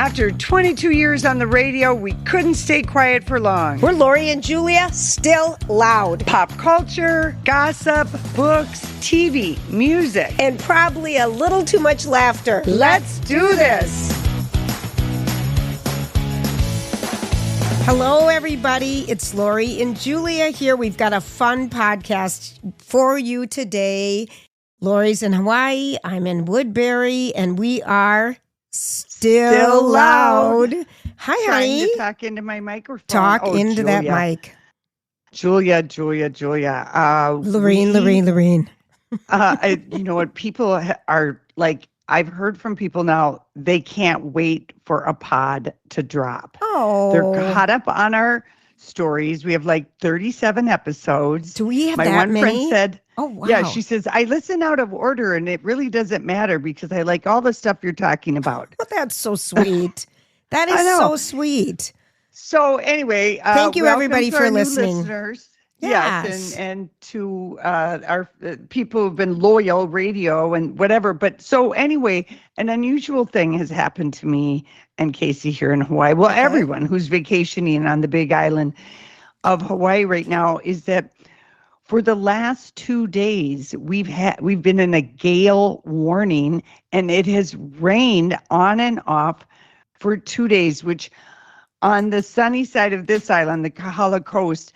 After 22 years on the radio, we couldn't stay quiet for long. We're Lori and Julia, still loud. Pop culture, gossip, books, TV, music, and probably a little too much laughter. Let's do this. Hello, everybody. It's Lori and Julia here. We've got a fun podcast for you today. Lori's in Hawaii. I'm in Woodbury, and we are still loud. Hi, honey. Trying to talk into my microphone. Talk into that mic. Julia. Lorene. You know what? People are like, I've heard from people now, they can't wait for a pod to drop. Oh. They're caught up on our stories. We have like 37 episodes. Do we have My that one many? friend said, oh, wow. Yeah, she says, I listen out of order and it really doesn't matter because I like all the stuff you're talking about. Well, that's so sweet. That is so sweet. So anyway, thank you everybody for listening. Listeners. Yes. And to our people who've been loyal radio and whatever. But so anyway, an unusual thing has happened to me and Casey here in Hawaii. Well, everyone who's vacationing on the big island of Hawaii right now is that for the last 2 days, we've been in a gale warning, and it has rained on and off for 2 days, which on the sunny side of this island, the Kahala Coast,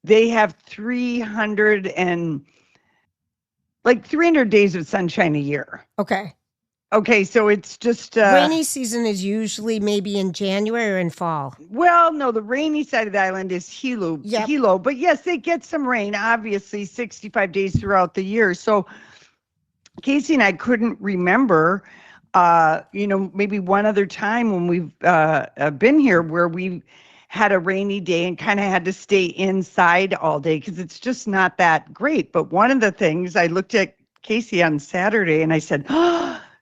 they have 300 days of sunshine a year. Okay, so it's just... rainy season is usually maybe in January or in fall. Well, no, the rainy side of the island is Hilo. But yes, they get some rain, obviously, 65 days throughout the year. So Casey and I couldn't remember, maybe one other time when we've been here where we had a rainy day and kind of had to stay inside all day because it's just not that great. But one of the things, I looked at Casey on Saturday and I said,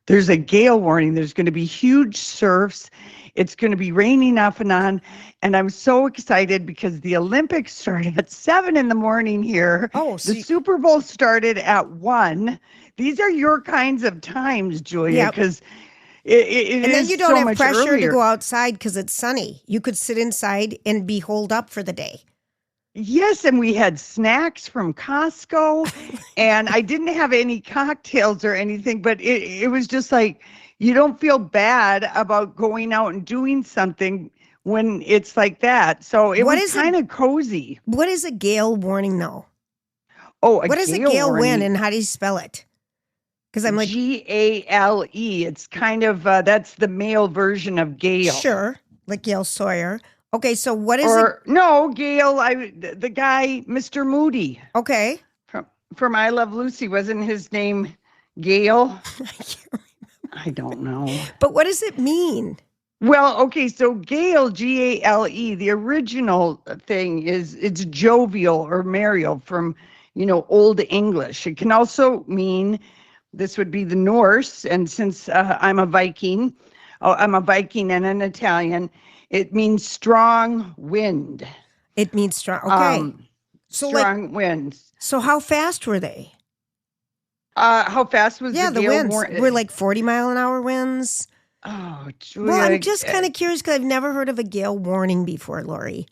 there's a gale warning. There's going to be huge surfs. It's going to be raining off and on. And I'm so excited because the Olympics started at 7 a.m. here. Oh, the Super Bowl started at 1. These are your kinds of times, Julia, because it and then is you don't so have much pressure earlier. to go outside because it's sunny. You could sit inside and be holed up for the day. Yes, and we had snacks from Costco, and I didn't have any cocktails or anything, but it was just like, you don't feel bad about going out and doing something when it's like that. So it was kind of cozy. What is a gale warning, though? Oh, what is a gale wind, and how do you spell it? Because I'm like... Gale. It's kind of, that's the male version of gale. Sure, like Gail Sawyer. Okay, so what is No, Gail, the guy, Mr. Moody. Okay. From I Love Lucy, wasn't his name Gail? I don't know. But what does it mean? Well, okay, so Gale, Gale, the original thing it's jovial or merrill from, Old English. It can also mean, this would be the Norse, and since I'm a Viking and an Italian, it means strong wind. It means strong. Okay. So strong winds. So how fast were they? How fast was the winds? Were like 40-mile-an-hour winds? Oh, Julia. Well, I'm just kind of curious because I've never heard of a gale warning before, Lori.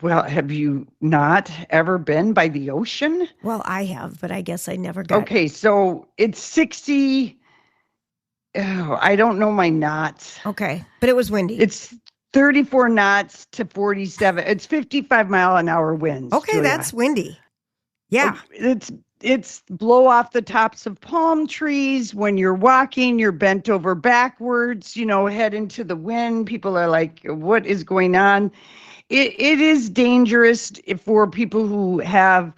Well, have you not ever been by the ocean? Well, I have, but I guess I never got... Okay, so it's 60... Oh, I don't know my knots. Okay, but it was windy. It's 34 knots to 47. It's 55-mile-an-hour winds. Okay, Julia. That's windy. Yeah. It's blow off the tops of palm trees. When you're walking, you're bent over backwards, head into the wind. People are like, what is going on? It is dangerous for people who have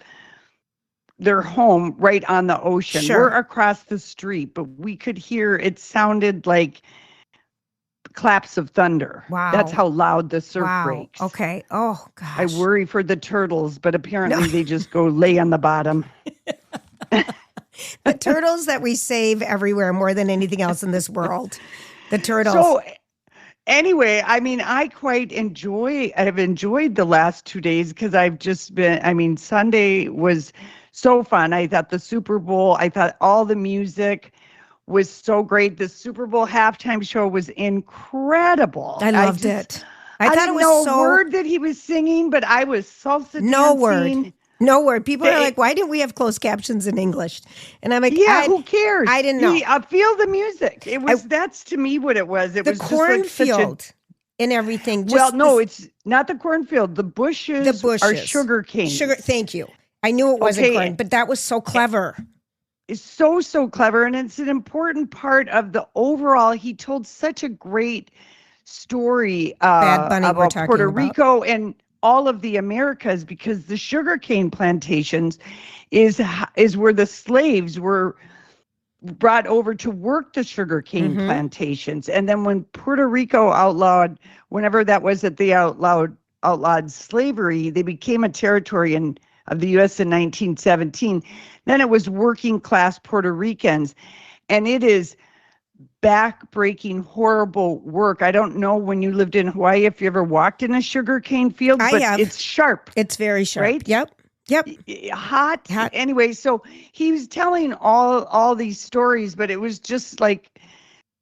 their home right on the ocean. Sure. We're across the street, but we could hear, it sounded like claps of thunder. Wow. That's how loud the surf breaks. Okay. Oh, gosh. I worry for the turtles, but apparently they just go lay on the bottom. The turtles that we save everywhere more than anything else in this world. The turtles. So anyway, I mean, I've enjoyed the last 2 days because I've just been, Sunday was so fun. I thought the Super Bowl, I thought all the music was so great. The Super Bowl halftime show was incredible. I loved it. I thought it was know so... a word that he was singing, but I was salsa No dancing. word. No word. People are like, why didn't we have closed captions in English? And I'm like, who cares? I didn't know. Feel the music. It was, that's to me what it was. It was just cornfield and everything. It's not the cornfield. The bushes are sugar cane. Thank you. I knew it wasn't corn, but that was so clever. It's so clever. And it's an important part of the overall. He told such a great story Bad Bunny about Puerto Rico and all of the Americas, because the sugarcane plantations is where the slaves were brought over to work the sugarcane plantations. And then when Puerto Rico outlawed, whenever that was that they outlawed slavery, they became a territory of the U.S. in 1917. Then it was working class Puerto Ricans. And it is back-breaking, horrible work. I don't know when you lived in Hawaii if you ever walked in a sugarcane field, but it's sharp. It's very sharp. Right? Yep. Hot. Anyway, so he was telling all these stories, but it was just like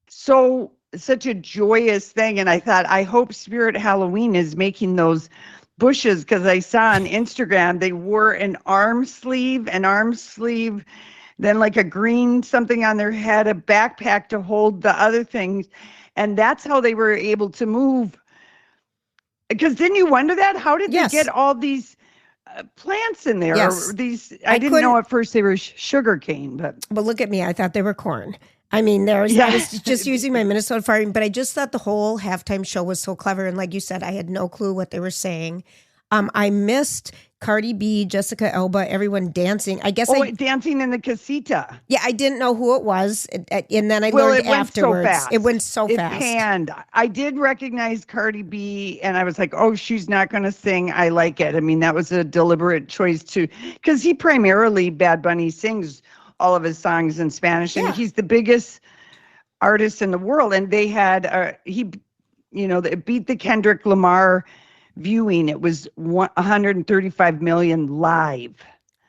such a joyous thing. And I thought, I hope Spirit Halloween is making those bushes, because I saw on Instagram they wore an arm sleeve, then like a green something on their head, a backpack to hold the other things. And that's how they were able to move. Because didn't you wonder that? How did they get all these plants in there? Yes. I didn't know at first they were sugar cane. But look at me. I thought they were corn. I mean, I was just using my Minnesota farming, but I just thought the whole halftime show was so clever. And like you said, I had no clue what they were saying. I missed Cardi B, Jessica Alba, everyone dancing. I guess dancing in the casita. Yeah, I didn't know who it was, and then I learned afterwards. It went so fast. And I did recognize Cardi B, and I was like, "Oh, she's not going to sing. I like it." I mean, that was a deliberate choice because he primarily, Bad Bunny, sings all of his songs in Spanish, and he's the biggest artist in the world. And they had it beat the Kendrick Lamar viewing. It was 135 million live.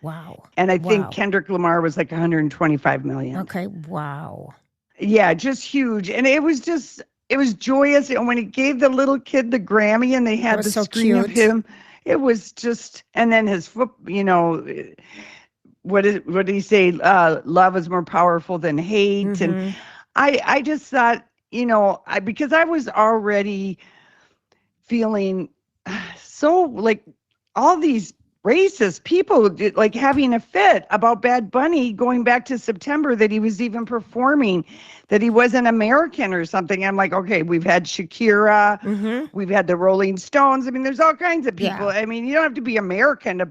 Wow. And I think Kendrick Lamar was like 125 million. Okay. Wow. Yeah, just huge. And it was joyous. And when he gave the little kid the Grammy and they had the screen of him, it was just, and then his foot, what did he say? Love is more powerful than hate. Mm-hmm. And I just thought, because I was already feeling so like all these racist people like having a fit about Bad Bunny going back to September, that he was even performing, that he wasn't American or something. I'm like, okay, we've had Shakira, we've had the Rolling Stones. I mean, there's all kinds of people. Yeah. I mean, you don't have to be American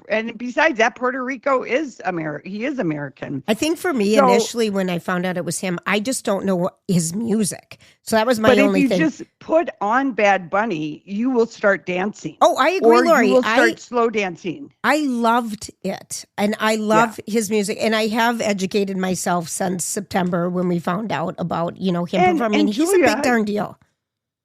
and besides that, Puerto Rico is American. He is American. I think for me, initially, when I found out it was him, I just don't know his music. So that was my only thing. But if you just put on Bad Bunny, you will start dancing. Oh, I agree, Lori. You will start slow dancing. I loved it. And I love his music. And I have educated myself since September when we found out about, him performing. He's Julia, a big darn deal.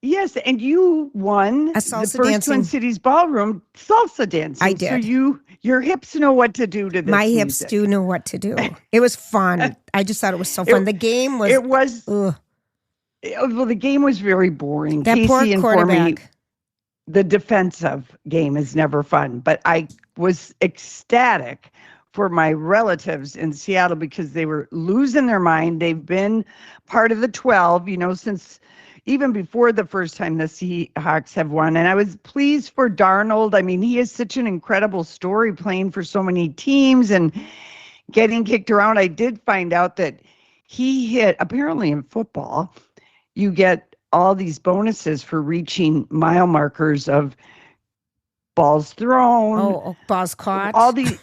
Yes. And you won the first Twin Cities Ballroom salsa dancing. I did. So your hips know what to do to this My hips do know what to do. It was fun. I just thought it was so fun. The game was... It was... Well, the game was very boring. That Casey poor quarterback. The defensive game is never fun, but I was ecstatic for my relatives in Seattle because they were losing their mind. They've been part of the 12, since even before the first time the Seahawks have won. And I was pleased for Darnold. I mean, he has such an incredible story playing for so many teams and getting kicked around. I did find out that he hit, apparently in football, you get all these bonuses for reaching mile markers of balls thrown. Balls caught. All these,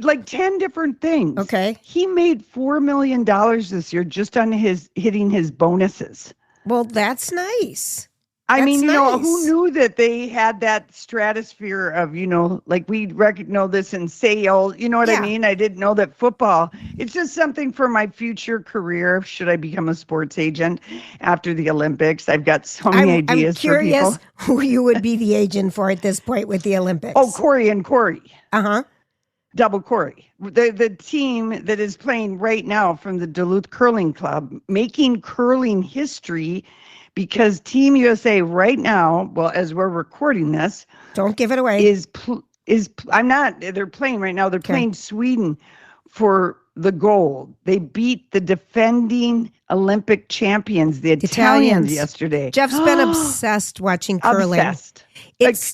like 10 different things. Okay. He made $4 million this year just on hitting his bonuses. Well, that's nice. I mean, who knew that they had that stratosphere of, like we know this in sales, you know what I mean? I didn't know that football, it's just something for my future career. Should I become a sports agent after the Olympics? I've got so many ideas for people. I'm curious who you would be the agent for at this point with the Olympics. Oh, Corey and Corey. Uh-huh. Double Corey, the team that is playing right now from the Duluth Curling Club, making curling history, because Team USA right now, well, as we're recording this, don't give it away. I'm not. They're playing right now. They're playing Sweden for the gold. They beat the defending Olympic champions, the Italians, yesterday. Jeff's been obsessed watching curling. Obsessed.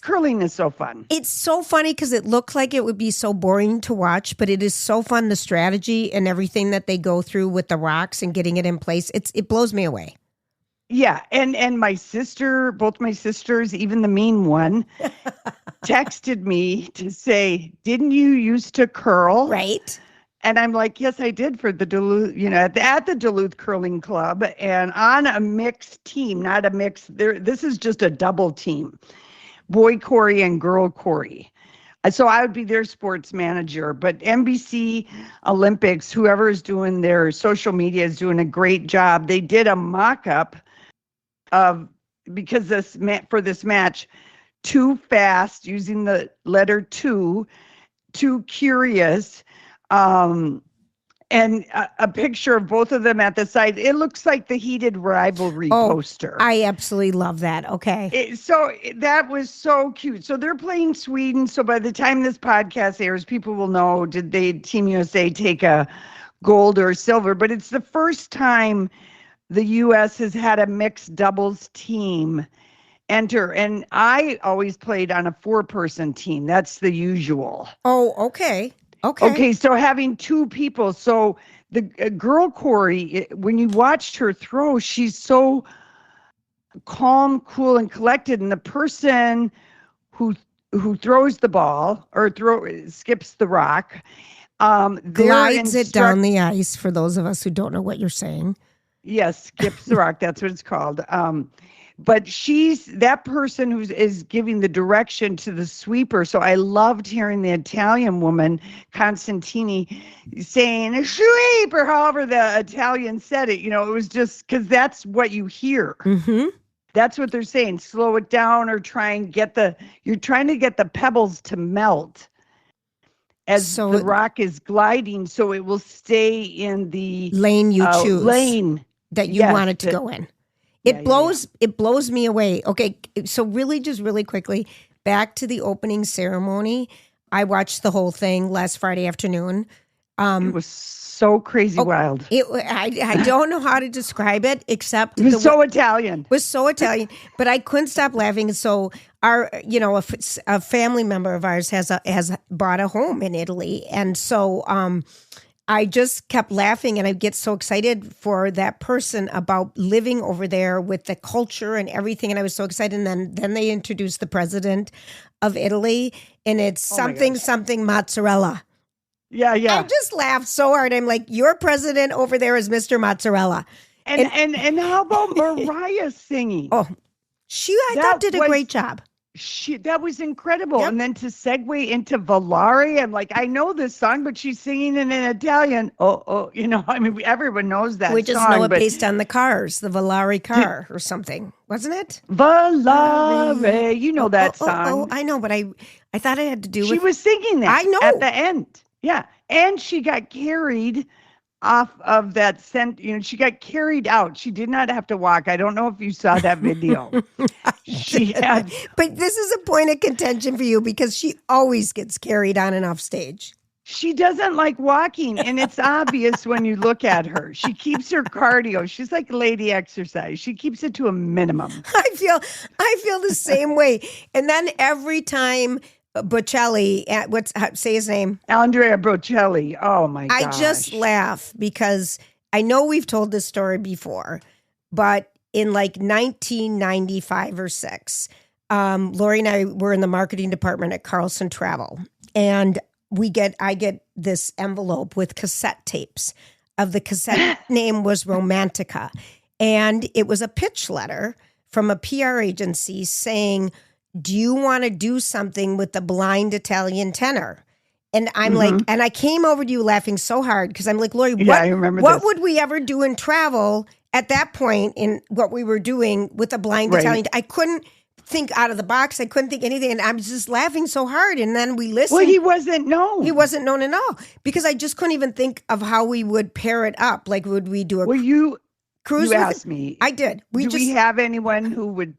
Curling is so fun. It's so funny because it looked like it would be so boring to watch, but it is so fun, the strategy and everything that they go through with the rocks and getting it in place. It blows me away. Yeah, and my sister, both my sisters, even the mean one, texted me to say, "Didn't you used to curl?" Right. And I'm like, "Yes, I did for the Duluth, at the Duluth Curling Club, and on a mixed team, not a mixed. This is just a double team, boy Corey and girl Corey." So I would be their sports manager. But NBC Olympics, whoever is doing their social media is doing a great job. They did a mock-up because for this match, Too Fast, using the letter two, Too Curious, and a picture of both of them at the side. It looks like the heated rivalry poster. I absolutely love that. Okay. So that was so cute. So they're playing Sweden. So by the time this podcast airs, people will know, did Team USA take a gold or silver? But it's the first time the U.S. has had a mixed doubles team enter. And I always played on a 4-person team. That's the usual. Oh, okay. Okay, so having 2 people. So the girl Corey, when you watched her throw, she's so calm, cool, and collected. And the person who throws the ball or skips the rock, glides it down the ice. For those of us who don't know what you're saying. Yes, skips the rock. That's what it's called. But she's that person who is giving the direction to the sweeper. So I loved hearing the Italian woman, Constantini, saying sweep, or however the Italian said it. It was just because that's what you hear. Mm-hmm. That's what they're saying. Slow it down, or you're trying to get the pebbles to melt as the rock is gliding, so it will stay in the lane you choose. Lane that you wanted to go in. It blows me away. Okay, so really quickly, back to the opening ceremony. I watched the whole thing last Friday afternoon. It was so crazy wild. I don't know how to describe it, except it was so Italian. It was so Italian, but I couldn't stop laughing. So a family member of ours has bought a home in Italy, and so I just kept laughing, and I get so excited for that person about living over there with the culture and everything. And I was so excited. And then they introduced the president of Italy, and it's something mozzarella. Yeah. I just laughed so hard. I'm like, your president over there is Mr. Mozzarella. And how about Mariah singing? Oh, I thought did a great job. That was incredible. Yep. And then to segue into Volare, I'm like, I know this song, but she's singing it in Italian. Everyone knows that we just song, know it based on the cars, the Volare car or something, wasn't it? Volare, you know that song. Oh, I know, but I thought it had to do with... She was singing that I know. At the end. Yeah. And she got carried off of that she got carried out. She did not have to walk. I don't know if you saw that video. But this is a point of contention for you because she always gets carried on and off stage. She doesn't like walking, and it's obvious when you look at her. She keeps her cardio. She's like lady exercise. She keeps it to a minimum. I feel the same way. And then every time Bocelli, say his name? Andrea Bocelli. Oh my gosh. I just laugh because I know we've told this story before, but in like 1995 or 6, Lori and I were in the marketing department at Carlson Travel, and I get this envelope with cassette tapes. The cassette name was Romantica, and it was a pitch letter from a PR agency saying, do you want to do something with the blind Italian tenor? And I'm like, and I came over to you laughing so hard because I'm like, Lori, what would we ever do in travel at that point in what we were doing with a blind Italian? I couldn't think out of the box. I couldn't think anything. And I was just laughing so hard. And then we listened. Well, he wasn't known. He wasn't known at all because I just couldn't even think of how we would pair it up. Like, would we do a cruise? You asked me. I did. Do we have anyone who would,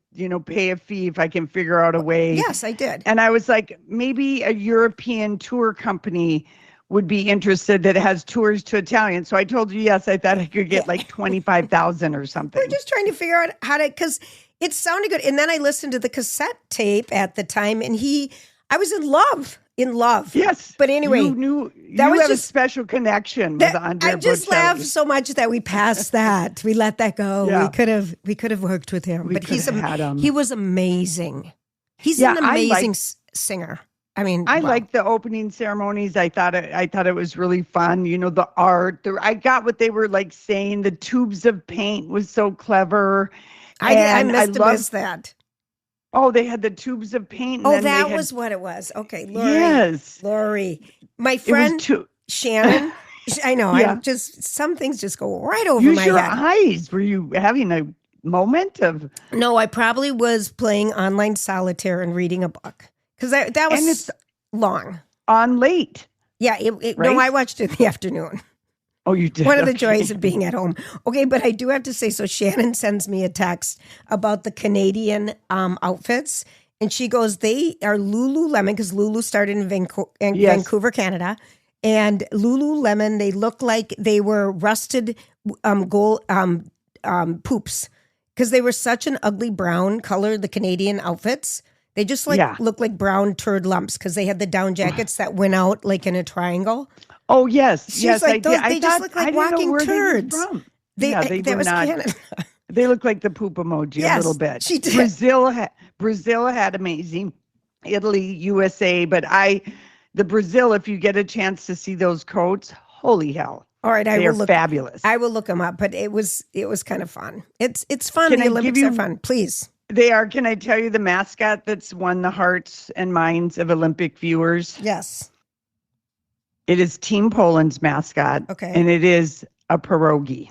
pay a fee if I can figure out a way? Yes, I did. And I was like, maybe a European tour company would be interested that has tours to Italian. So I told you, yes, I thought I could get like 25,000 or something. We're just trying to figure out how to, because it sounded good. And then I listened to the cassette tape at the time, and I was in love. Yes. But anyway, you have a special connection with Andrea I just Bocelli. laughed so much that we passed that. We let that go. Yeah. We could have worked with him. But him. He was amazing. He's an amazing singer. I mean, I liked the opening ceremonies. I thought it was really fun. The art. I got what they were like saying. The tubes of paint was so clever. I must have missed that. Oh, they had the tubes of paint. And that was what it was. Okay, Lori. Yes, Lori. My friend Shannon. I know. Yeah. Some things just go right over my head. Use your eyes. Were you having a moment of? No, I probably was playing online solitaire and reading a book. Because that was long. On late. Yeah. Right? No, I watched it in the afternoon. Oh, you did? One of the joys of being at home. Okay, but I do have to say, so Shannon sends me a text about the Canadian outfits. And she goes, they are Lululemon, because Lulu started in Vancouver, Canada. And Lululemon, they look like they were rusted gold poops. Because they were such an ugly brown color, the Canadian outfits. They just look like brown turd lumps because they had the down jackets that went out like in a triangle. Oh, yes. She's like, they just look like walking turds. They were not. Canada. They look like the poop emoji a little bit. She did. Brazil had amazing. Italy, USA. But the Brazil, if you get a chance to see those coats, holy hell. All right, they are fabulous. I will look them up, but it was kind of fun. It's fun. The Olympics are fun. Please. They are. Can I tell you the mascot that's won the hearts and minds of Olympic viewers? Yes. It is Team Poland's mascot. Okay. And it is a pierogi.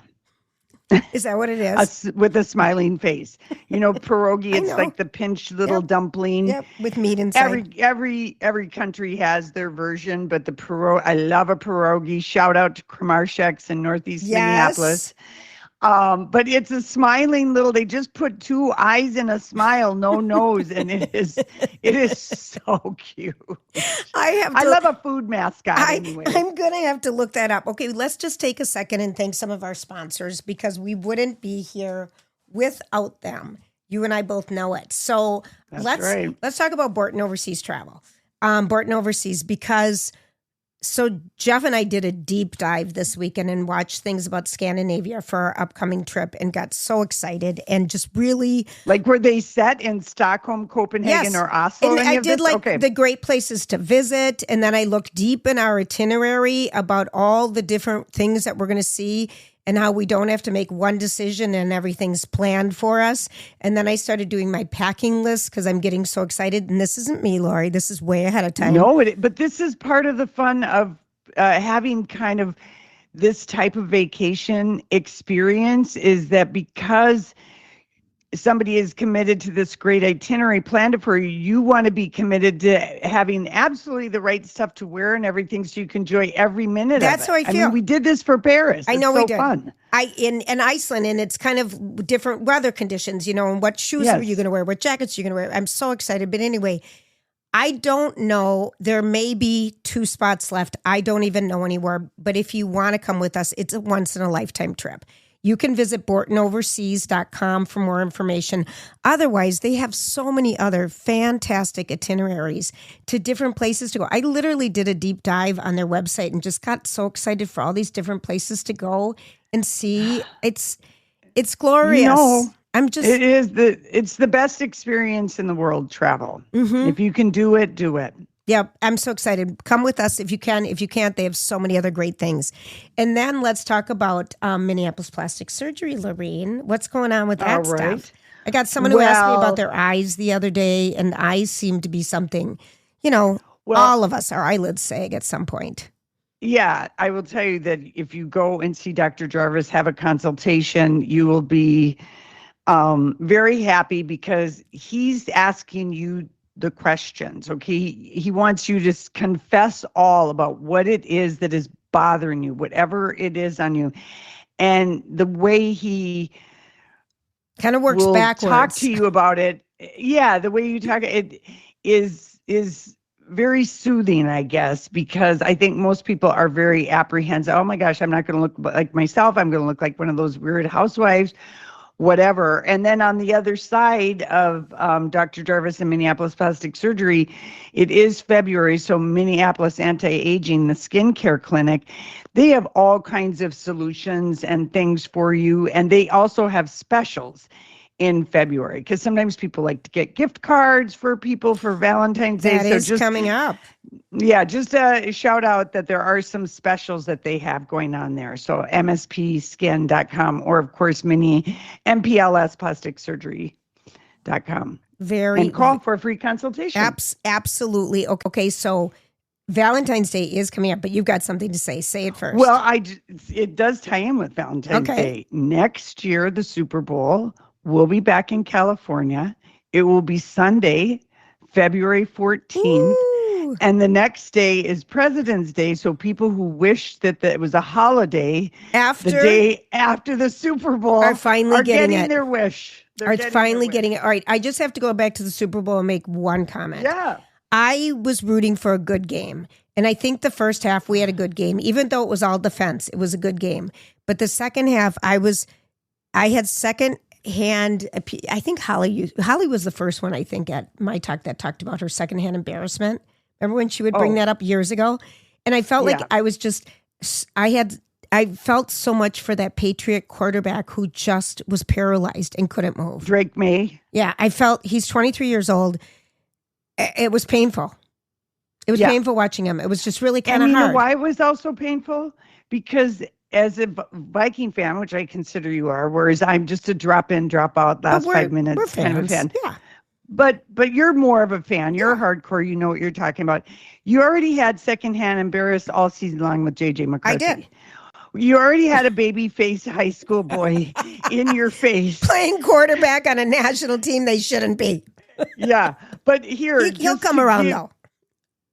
Is that what it is? With a smiling face. Pierogi, it's like the pinched little dumpling. Yep, with meat inside. Every country has their version, but I love a pierogi. Shout out to Kramarshek's in Northeast Minneapolis. But it's a smiling they just put two eyes in a smile, no nose, and it is so cute. I love a food mascot anyway. I'm going to have to look that up. Okay, let's just take a second and thank some of our sponsors because we wouldn't be here without them. You and I both know it. So let's talk about Borton Overseas Travel. Borton Overseas, because so Jeff and I did a deep dive this weekend and watched things about Scandinavia for our upcoming trip and got so excited and just really... Like, were they set in Stockholm, Copenhagen, or Oslo? And I did the great places to visit. And then I looked deep in our itinerary about all the different things that we're going to see and how we don't have to make one decision and everything's planned for us. And then I started doing my packing list because I'm getting so excited. And this isn't me, Lori. This is way ahead of time. No, but this is part of the fun of having kind of this type of vacation experience is that because somebody is committed to this great itinerary planned for you, you want to be committed to having absolutely the right stuff to wear and everything so you can enjoy every minute of it. That's how I feel. I mean, we did this for Paris. I know we did. Fun. In Iceland, and it's kind of different weather conditions, and what shoes are you going to wear, what jackets you're going to wear. I'm so excited. But anyway, I don't know. There may be 2 spots left. I don't even know anywhere. But if you want to come with us, it's a once-in-a-lifetime trip. You can visit BortonOverseas.com for more information. Otherwise, they have so many other fantastic itineraries to different places to go. I literally did a deep dive on their website and just got so excited for all these different places to go and see. It's glorious. It's the best experience in the world, travel. Mm-hmm. If you can do it, do it. Yep, I'm so excited. Come with us if you can. If you can't, they have so many other great things. And then let's talk about Minneapolis plastic surgery, Lorene. What's going on with that stuff? I got someone who asked me about their eyes the other day, and eyes seem to be something, all of us, our eyelids sag at some point. Yeah, I will tell you that if you go and see Dr. Jarvis, have a consultation, you will be Very happy because he's asking you the questions. Okay. He wants you to confess all about what it is that is bothering you, whatever it is on you. And the way he kind of works backwards. Talk to you about it. Yeah. The way you talk, it is very soothing, I guess, because I think most people are very apprehensive. Oh my gosh, I'm not going to look like myself. I'm going to look like one of those weird housewives, whatever. And then on the other side of Dr. Jarvis and Minneapolis Plastic Surgery, it is February. So Minneapolis Anti-Aging, the skincare clinic, they have all kinds of solutions and things for you. And they also have specials in February, because sometimes people like to get gift cards for people for Valentine's Day. That is just coming up. Yeah, just a shout out that there are some specials that they have going on there. So mspskin.com, or of course mini-mplsplasticsurgery.com. And call for a free consultation. Absolutely. Okay, so Valentine's Day is coming up, but you've got something to say. Say it first. Well, it does tie in with Valentine's Day. Next year, the Super Bowl, we'll be back in California. It will be Sunday, February 14th. Ooh. And the next day is President's Day. So people who wish that it was a holiday the day after the Super Bowl are finally getting their wish. Are finally getting it. All right. I just have to go back to the Super Bowl and make one comment. Yeah. I was rooting for a good game. And I think the first half we had a good game, even though it was all defense. It was a good game. But the second half, I had second hand. I think Holly was the first one, I think, at My Talk that talked about her secondhand embarrassment. Remember when she would bring that up years ago? And I felt like I felt so much for that Patriot quarterback who just was paralyzed and couldn't move. Drake May. Yeah, I felt he's 23 years old. It was painful. It was painful watching him. It was just really kind of hard. And you know why it was also painful? Because as a Viking fan, which I consider you are, whereas I'm just a drop in, drop out, last 5 minutes kind of a fan. Yeah. But you're more of a fan. You're hardcore. You know what you're talking about. You already had secondhand embarrassed all season long with JJ McCarthy. I did. You already had a baby face high school boy in your face. Playing quarterback on a national team they shouldn't be. Yeah. But here. He'll come around though.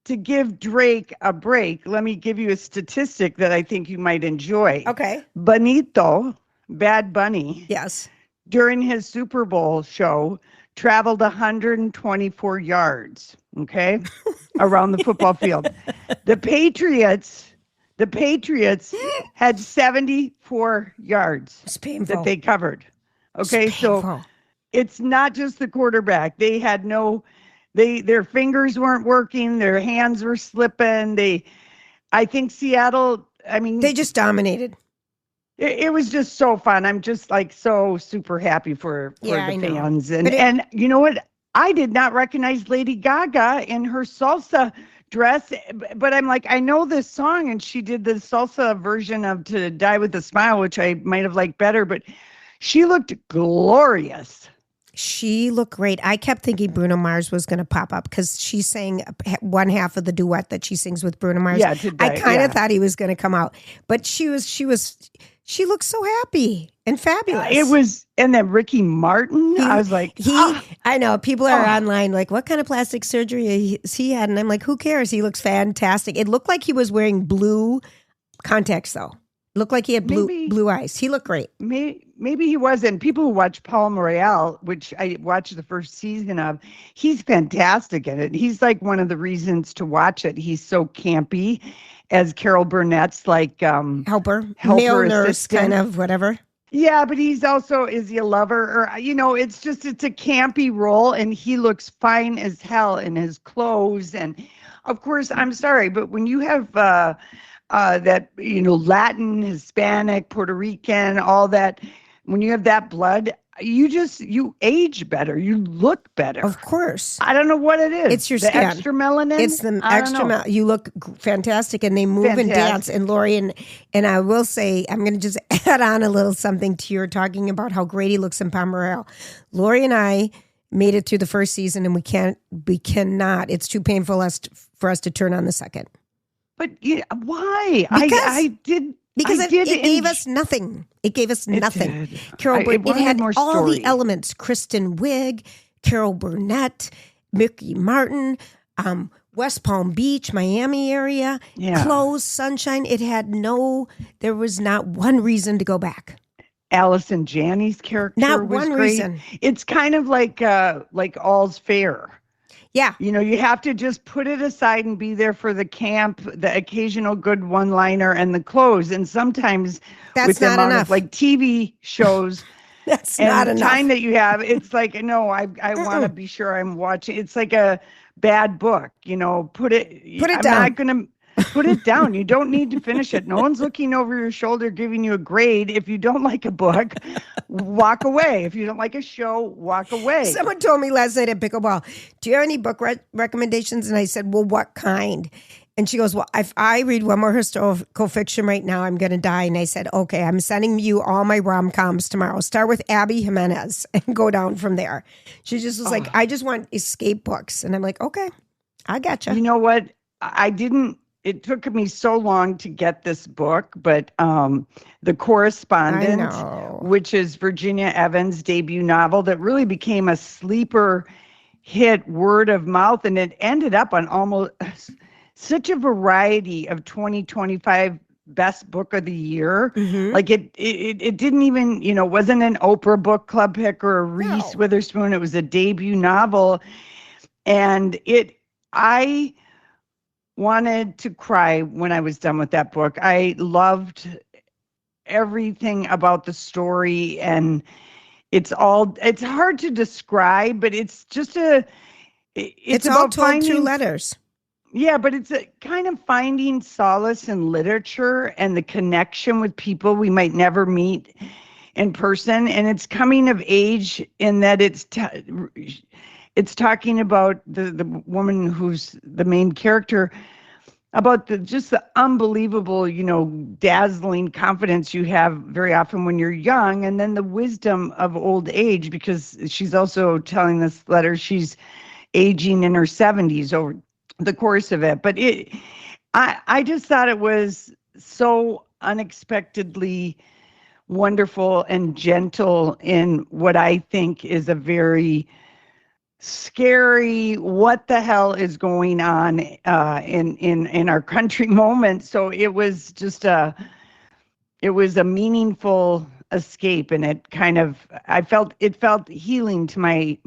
To give Drake a break, let me give you a statistic that I think you might enjoy. Okay. Benito, Bad Bunny. Yes. During his Super Bowl show, traveled 124 yards, okay, around the football field. The Patriots had 74 yards that they covered. Okay, so it's not just the quarterback. They had their fingers weren't working, their hands were slipping. I think Seattle, they just dominated. It was just so fun. I'm just like so super happy for the fans. And you know what? I did not recognize Lady Gaga in her salsa dress, but I'm like, I know this song, and she did the salsa version of To Die With a Smile, which I might have liked better, but she looked glorious. She looked great. I kept thinking Bruno Mars was going to pop up because she sang one half of the duet that she sings with Bruno Mars. Yeah, I kind of thought he was going to come out, but she looked so happy and fabulous. And then Ricky Martin, I was like, I know people are online like, what kind of plastic surgery has he had? And I'm like, who cares? He looks fantastic. It looked like he was wearing blue contacts though. Looked like he had blue eyes. He looked great. Maybe he wasn't. People who watch Palm Royale, which I watched the first season of, he's fantastic in it. He's like one of the reasons to watch it. He's so campy as Carol Burnett's like helper male nurse assistant. Kind of whatever. Yeah, but he's also, is he a lover? Or, it's a campy role, and he looks fine as hell in his clothes. And of course, I'm sorry, but when you have that, Latin, Hispanic, Puerto Rican, all that, when you have that blood, you age better. You look better. Of course. I don't know what it is. It's your skin. Extra melanin. It's the extra melanin. You look fantastic, and they move and dance. And Lori, and I will say, I'm going to just add on a little something to your talking about how great he looks in Palm Royale. Lori and I made it through the first season, and we cannot. It's too painful for us to turn on the second. But why? I did. Because it gave us nothing. It gave us nothing. Carol, it had all the elements. Kristen Wiig, Carol Burnett, Mickey Martin, West Palm Beach, Miami area, clothes, sunshine. There was not one reason to go back. Allison Janney's character not was one great. Reason. It's kind of like All's Fair. Yeah. You have to just put it aside and be there for the camp, the occasional good one-liner, and the clothes. And sometimes that's not enough. Like TV shows. That's and not the enough. time that you have, it's like, no, I want to be sure I'm watching. It's like a bad book, put it down. I'm not going to put it down. You don't need to finish it. No one's looking over your shoulder giving you a grade. If you don't like a book, walk away. If you don't like a show, walk away. Someone told me last night at pickleball, do you have any book recommendations? And I said, well, what kind? And she goes, well, if I read one more historical fiction right now, I'm going to die. And I said, okay, I'm sending you all my rom-coms tomorrow. Start with Abby Jimenez and go down from there. She just was like, I just want escape books. And I'm like, okay, I gotcha. You know what? It took me so long to get this book, but The Correspondent, which is Virginia Evans' debut novel that really became a sleeper hit, word of mouth. And it ended up on almost such a variety of 2025 best book of the year. Mm-hmm. Like it didn't even, wasn't an Oprah book club pick or a Reese Witherspoon. It was a debut novel. And I wanted to cry when I was done with that book. I loved everything about the story, and it's hard to describe, but it's just it's all about told through letters. Yeah, but it's a kind of finding solace in literature and the connection with people we might never meet in person. And it's coming of age in that it's talking about the woman who's the main character, about the unbelievable, dazzling confidence you have very often when you're young, and then the wisdom of old age, because she's also telling this letter she's aging in her 70s over the course of it. But I just thought it was so unexpectedly wonderful and gentle in what I think is a very scary, what the hell is going on in our country moment. So it was just a meaningful escape, and it felt healing to my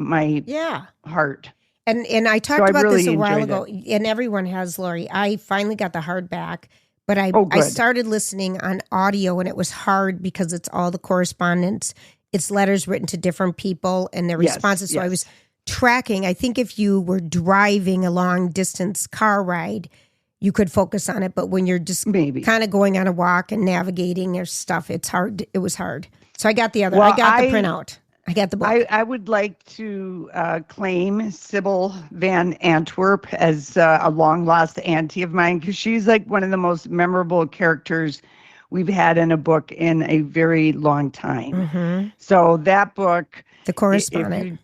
heart. And I talked about this a while ago, and everyone has, Lori. I finally got the hardback, but I started listening on audio, and it was hard because it's all the correspondence. It's letters written to different people and their responses. So I was tracking. I think if you were driving a long distance car ride, you could focus on it. But when you're just kind of going on a walk and navigating your stuff, it's hard. It was hard. So I got the other. I got the printout. I got the book. I would like to claim Sybil Van Antwerp as a long-lost auntie of mine, because she's like one of the most memorable characters we've had in a book in a very long time. Mm-hmm. So that book, The Correspondent,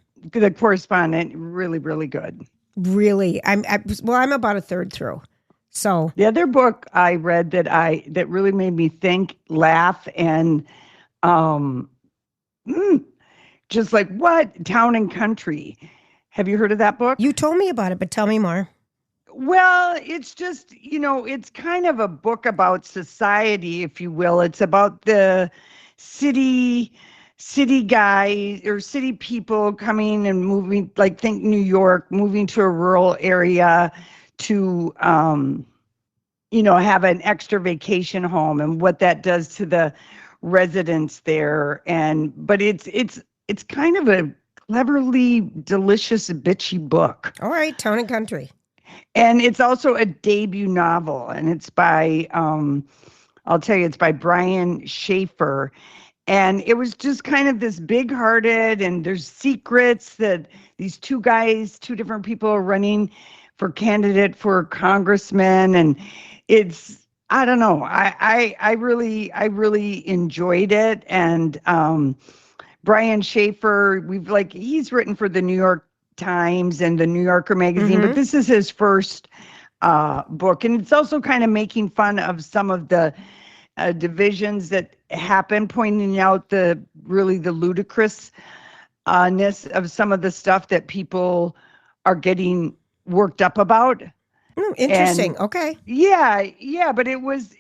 really, really good. Really, I'm about a third through. So the other book I read that really made me think, laugh, and just like, what? Town and Country. Have you heard of that book? You told me about it, but tell me more. Well, it's just, it's kind of a book about society, if you will. It's about the city guy or city people coming and moving, like think New York, moving to a rural area to, have an extra vacation home, and what that does to the residents there. But it's kind of a cleverly delicious, bitchy book. All right, Town and Country. And it's also a debut novel, and it's by, I'll tell you, it's by Brian Schaefer. And it was just kind of this big-hearted, and there's secrets that these two different people are running for candidate for congressman. And it's, I don't know, I really enjoyed it. And Brian Schaefer, he's written for the New York Times and the New Yorker magazine, but this is his first book. And it's also kind of making fun of some of the divisions that happen, pointing out the ludicrousness of some of the stuff that people are getting worked up about. Interesting. And okay. Yeah, but it was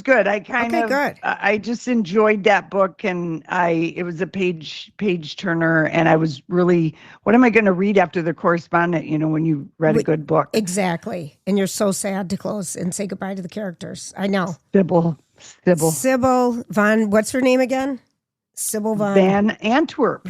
good. I just enjoyed that book, and it was a page turner, and I was really, what am I going to read after The Correspondent, when you read a good book? Exactly. And you're so sad to close and say goodbye to the characters. I know. Sybil Vonn, what's her name again? Sybil Vonn. Van Antwerp.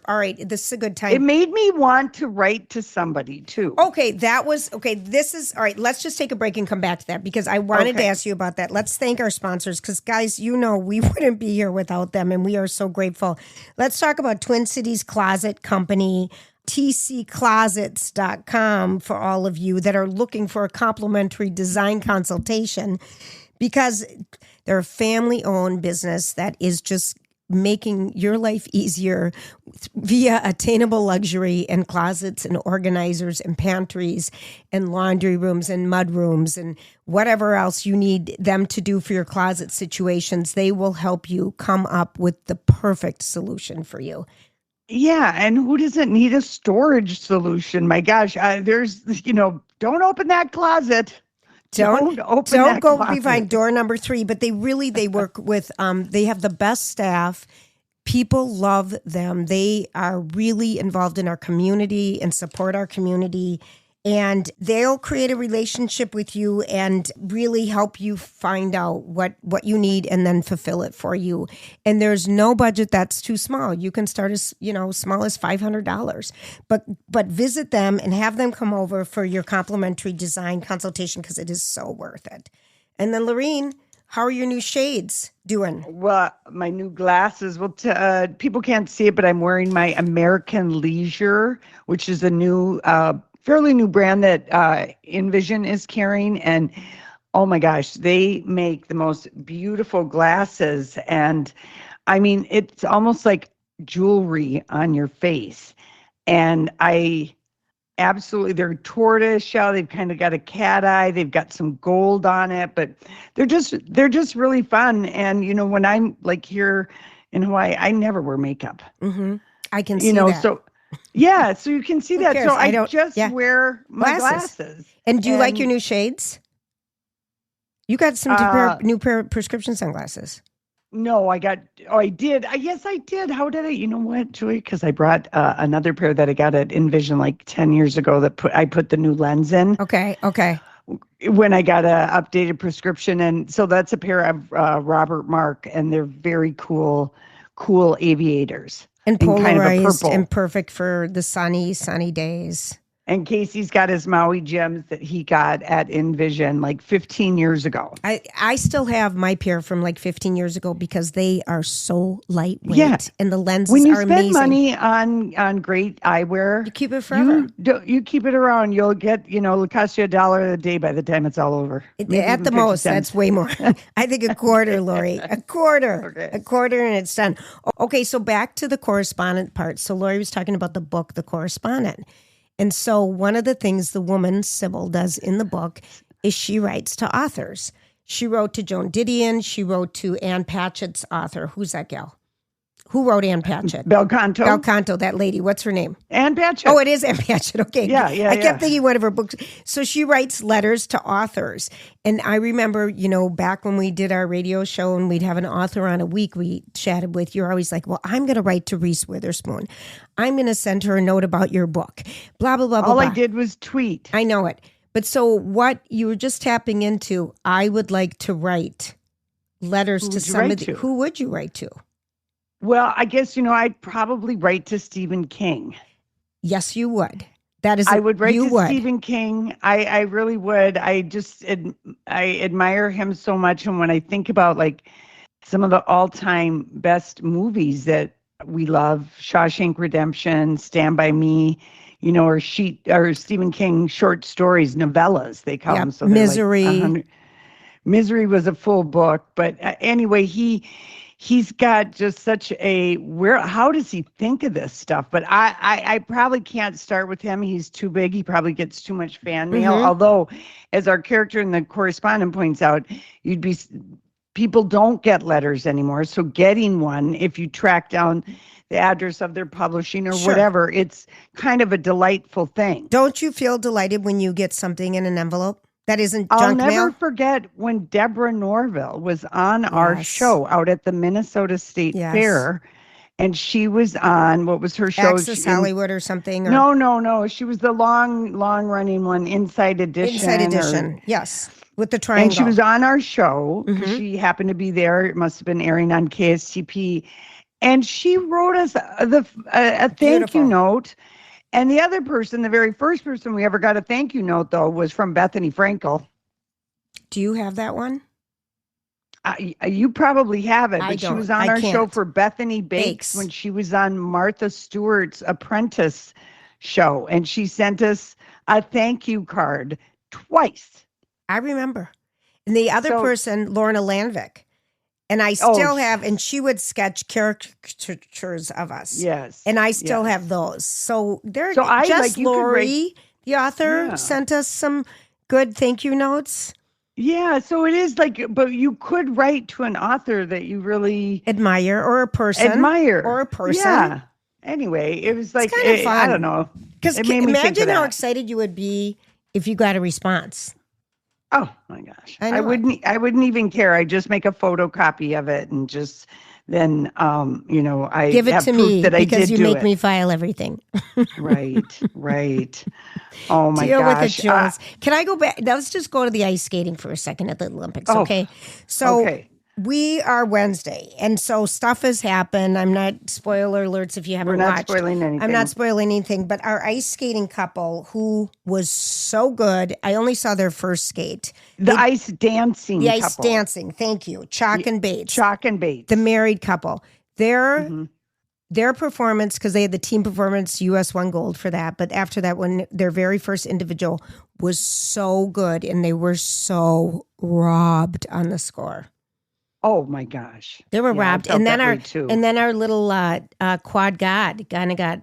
All right. This is a good time. It made me want to write to somebody too. Okay. This is, all right. Let's just take a break and come back to that because I wanted to ask you about that. Let's thank our sponsors because, guys, we wouldn't be here without them, and we are so grateful. Let's talk about Twin Cities Closet Company, tcclosets.com, for all of you that are looking for a complimentary design consultation, because they're a family-owned business that is just making your life easier via attainable luxury and closets and organizers and pantries and laundry rooms and mud rooms and whatever else you need them to do for your closet situations. They will help you come up with the perfect solution for you. Yeah, and who doesn't need a storage solution? My gosh, don't open that closet. Don't go behind door number 3, but they work with, they have the best staff. People love them. They are really involved in our community and support our community. And they'll create a relationship with you and really help you find out what you need and then fulfill it for you. And there's no budget that's too small. You can start as, small as $500. But visit them and have them come over for your complimentary design consultation because it is so worth it. And then, Lorene, how are your new shades doing? Well, my new glasses. Well, people can't see it, but I'm wearing my American Leisure, which is a new fairly new brand that Envision is carrying. And oh my gosh, they make the most beautiful glasses. And I mean, it's almost like jewelry on your face. And they're tortoise shell. They've kind of got a cat eye. They've got some gold on it, but they're just really fun. And, when I'm like here in Hawaii, I never wear makeup. Mm-hmm. I can see that. So yeah, so you can see that. Cares? So I just wear my glasses. And do you like your new shades? You got some new pair of prescription sunglasses. No, I did. Yes, I did. How did I? You know what, Joy? Because I brought another pair that I got at Envision like 10 years ago that I put the new lens in. Okay. When I got an updated prescription. And so that's a pair of Robert Mark, and they're very cool aviators. And polarized and perfect for the sunny days. And Casey's got his Maui gems that he got at Envision like 15 years ago. I still have my pair from like 15 years ago because they are so lightweight. Yeah. And the lenses when you are spend amazing. money on great eyewear, you keep it forever. You keep it around. You'll get, it'll cost you $1 a day by the time it's all over. At the most, that's way more. I think a quarter, Lori. A quarter. Okay. A quarter and it's done. Okay, so back to the correspondent part. So Lori was talking about the book, The Correspondent. And so one of the things the woman, Sybil, does in the book is she writes to authors. She wrote to Joan Didion. She wrote to Ann Patchett's author. Who's that gal? Who wrote Ann Patchett? Belcanto. Belcanto, that lady. What's her name? Ann Patchett. Oh, it is Ann Patchett. Okay. Yeah. I kept thinking one of her books. So she writes letters to authors. And I remember, back when we did our radio show and we'd have an author on a week we chatted with, you're always like, well, I'm going to write to Reese Witherspoon. I'm going to send her a note about your book. Blah, blah, blah, blah. All I did was tweet. I know it. But so what you were just tapping into, I would like to write letters to somebody. Who would you write to? Well, I guess, I'd probably write to Stephen King. Yes, you would. I would write to Stephen King. I really would. I admire him so much. And when I think about like some of the all-time best movies that we love, Shawshank Redemption, Stand By Me, or Stephen King short stories, novellas, they call them. So Misery. Misery was a full book. But anyway, he he's got just such how does he think of this stuff? But I probably can't start with him. He's too big. He probably gets too much fan mail. Although, as our character in the correspondent points out, people don't get letters anymore. So getting one, if you track down the address of their publishing or whatever, it's kind of a delightful thing. Don't you feel delighted when you get something in an envelope that isn't junk mail? I'll never forget when Deborah Norville was on our show out at the Minnesota State Fair. And she was on, what was her show? Access Hollywood or something? Or... No. She was the long running one, Inside Edition. Inside Edition, yes. With the triangle. And she was on our show. She happened to be there. It must have been airing on KSTP. And she wrote us a thank you note. And the other person, the very first person we ever got a thank you note, though, was from Bethany Frankel. Do you have that one? You probably have it, but she was on our can't. show for Bethany Bakes when she was on Martha Stewart's Apprentice show. And she sent us a thank you card twice. I remember. And the other person, Lorna Landvik. And I still have, and she would sketch caricatures of us. Yes. And I still have those. So they're Lori, the author, sent us some good thank you notes. Yeah. So it is but you could write to an author that you really admire or a person. Yeah. Anyway, it was kind of fun. I don't know. Because imagine how excited you would be if you got a response. Oh my gosh. I wouldn't even care. I just make a photocopy of it and just then I give it have to proof me that because you make it. me file everything. Right. Oh my Deal gosh. with it, Jules. Can I go back? Let's just go to the ice skating for a second at the Olympics, okay? So we are Wednesday, and so stuff has happened. I'm not spoiler alerts if you haven't watched. We're not spoiling anything. I'm not spoiling anything, but our ice skating couple who was so good, I only saw their first skate. The ice dancing couple. The ice dancing, thank you. Chalk and Bates. The married couple. Their performance, because they had the team performance, US won gold for that. But after that, when their very first individual was so good, and they were so robbed on the score. Oh my gosh. They were robbed. And then our little quad god kind of got,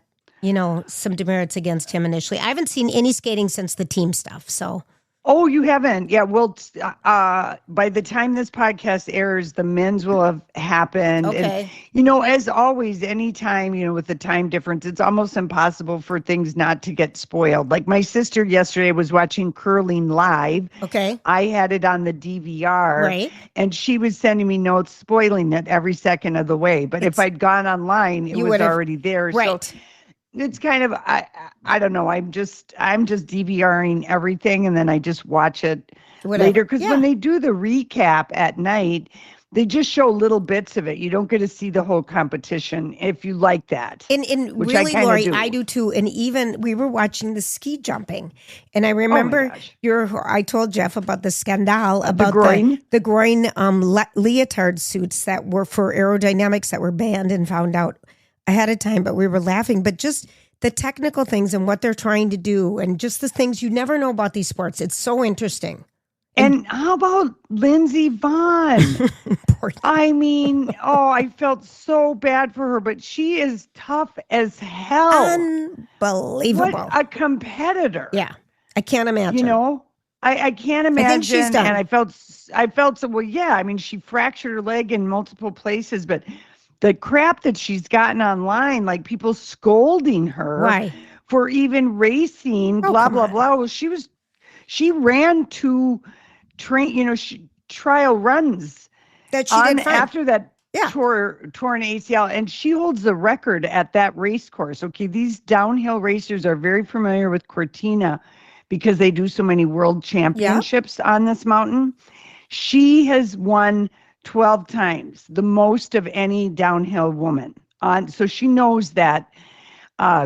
some demerits against him initially. I haven't seen any skating since the team stuff. So. Oh, you haven't? Yeah. Well, by the time this podcast airs, the men's will have happened. Okay. And, as always, anytime, with the time difference, it's almost impossible for things not to get spoiled. Like my sister yesterday was watching curling live. Okay. I had it on the DVR. Right. And she was sending me notes spoiling it every second of the way. But if I'd gone online, it was already there. Right. So it's kind of I don't know. I'm just DVRing everything, and then I just watch it later. Because when they do the recap at night, they just show little bits of it. You don't get to see the whole competition if you like that. And which really, I Lori, do. I do too. And even we were watching the ski jumping, and I remember I told Jeff about the scandal about the groin leotard suits that were for aerodynamics that were banned and found out ahead of time, but we were laughing. But just the technical things and what they're trying to do, and just the things you never know about these sports. It's so interesting. And how about Lindsey Vonn? I mean, I felt so bad for her, but she is tough as hell. Unbelievable. What a competitor. Yeah. I can't imagine. I can't imagine. I think she's done. And I felt so, well, yeah, I mean, she fractured her leg in multiple places, but the crap that she's gotten online, like people scolding her for even racing, blah, blah, blah. Well, she ran two trial runs that she did after that torn ACL, and she holds the record at that race course. Okay, these downhill racers are very familiar with Cortina because they do so many world championships on this mountain. She has won 12 times, the most of any downhill woman. So she knows that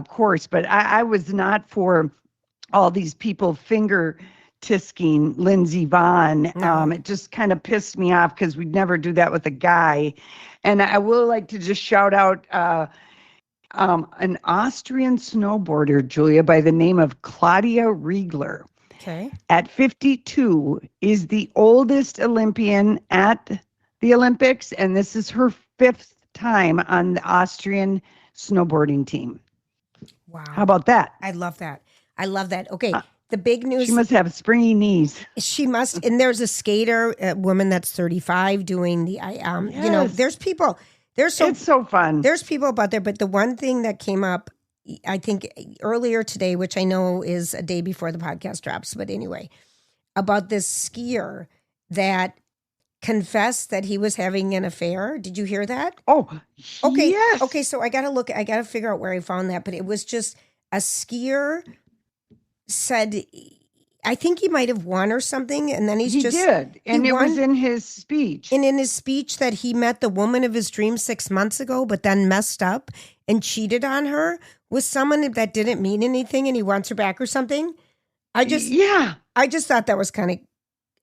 course. But I was not for all these people finger tisking Lindsey Vonn. No. It just kind of pissed me off because we'd never do that with a guy. And I will like to just shout out an Austrian snowboarder, Julia, by the name of Claudia Riegler. Okay. At 52, is the oldest Olympian at the Olympics, and this is her 5th time on the Austrian snowboarding team. Wow. How about that? I love that. Okay. The big news. She must have springy knees. She must. And there's a skater, a woman that's 35 doing the, there's people. It's so fun. There's people about there. But the one thing that came up, I think earlier today, which I know is a day before the podcast drops, but anyway, about this skier that confessed that he was having an affair. Did you hear that? Oh, okay. Yes. Okay. So I got to figure out where I found that, but it was just a skier said, I think he might have won or something. And then he did. And it was in his speech. And in his speech that he met the woman of his dreams 6 months ago, but then messed up and cheated on her with someone that didn't mean anything and he wants her back or something. I just thought that was kind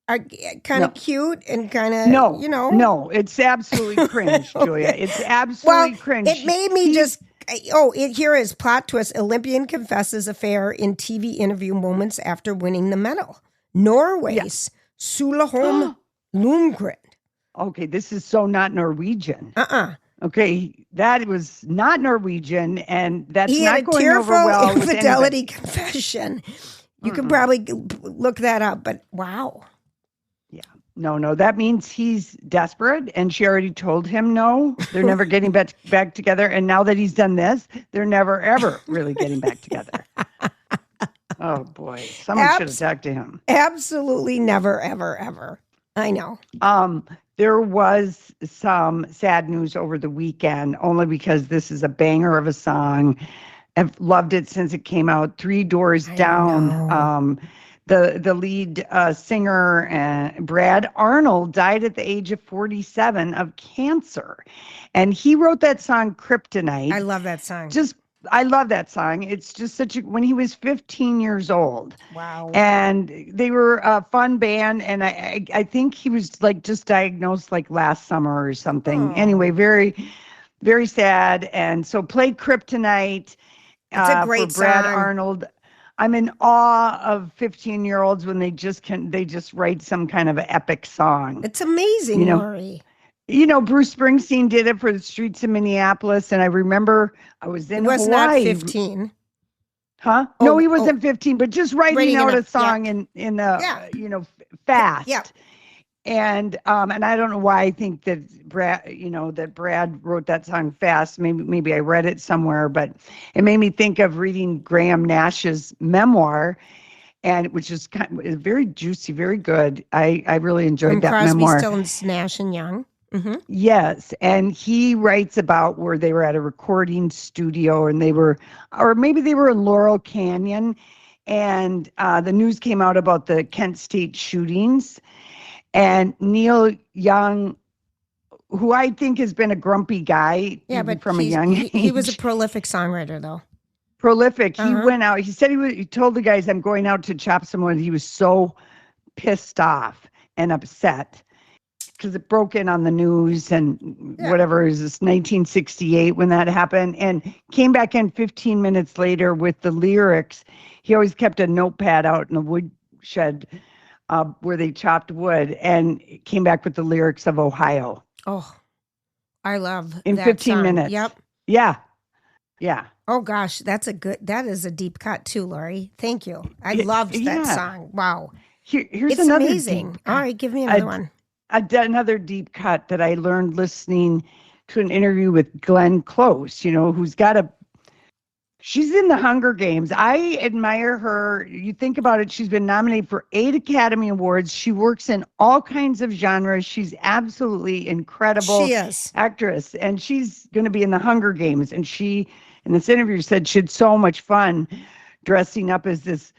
of cute and kind of, No, it's absolutely cringe, Julia. It's absolutely cringe. It made me here is plot twist. Olympian confesses affair in TV interview moments after winning the medal. Norway's Sulaholm Lundgren. Okay, this is so not Norwegian. Okay, that was not Norwegian, and that's not going over well with infidelity confession. You can probably look that up, but wow. Yeah. No, that means he's desperate, and she already told him no. They're never getting back together, and now that he's done this, they're never, ever really getting back together. Oh, boy. Someone should have talked to him. Absolutely never, ever, ever. I know. There was some sad news over the weekend, only because this is a banger of a song. I've loved it since it came out. 3 Doors Down. The lead singer, Brad Arnold, died at the age of 47 of cancer. And he wrote that song, Kryptonite. I love that song. I love that song. It's just when he was 15 years old. Wow. And they were a fun band. And I think he was just diagnosed last summer or something. Oh. Anyway, very, very sad. And so play Kryptonite. It's a great for Brad song. Arnold. I'm in awe of 15-year-olds when they just write some kind of epic song. It's amazing, Lori. Bruce Springsteen did it for the streets of Minneapolis, and I remember I was in Hawaii. He was not 15. Huh? No, he wasn't 15, but just writing out a song in fast. Yeah. And I don't know why I think that Brad wrote that song fast. Maybe I read it somewhere, but it made me think of reading Graham Nash's memoir, which is very juicy, very good. I really enjoyed that memoir. Crosby, Stills, Nash and Young. Mm-hmm. Yes, and he writes about where they were at a recording studio, and maybe they were in Laurel Canyon, and the news came out about the Kent State shootings. And Neil Young, who I think has been a grumpy guy from a young age. He was a prolific songwriter, though. Prolific. He went out. He said he told the guys, I'm going out to chop someone. He was so pissed off and upset because it broke in on the news and whatever. It was this 1968 when that happened, and came back in 15 minutes later with the lyrics. He always kept a notepad out in the woodshed where they chopped wood, and came back with the lyrics of Ohio. Oh, I love in that 15 song. minutes. Yep. Yeah. Oh gosh, that is a deep cut too, Lori. Thank you. I loved that song. Wow. Here's it's another amazing. All right, give me another one. Another deep cut that I learned listening to an interview with Glenn Close, she's in the Hunger Games. I admire her. You think about it, she's been nominated for 8 Academy Awards. She works in all kinds of genres. She's absolutely incredible. She is. Actress. And she's going to be in the Hunger Games. And she, in this interview, said she had so much fun dressing up as this,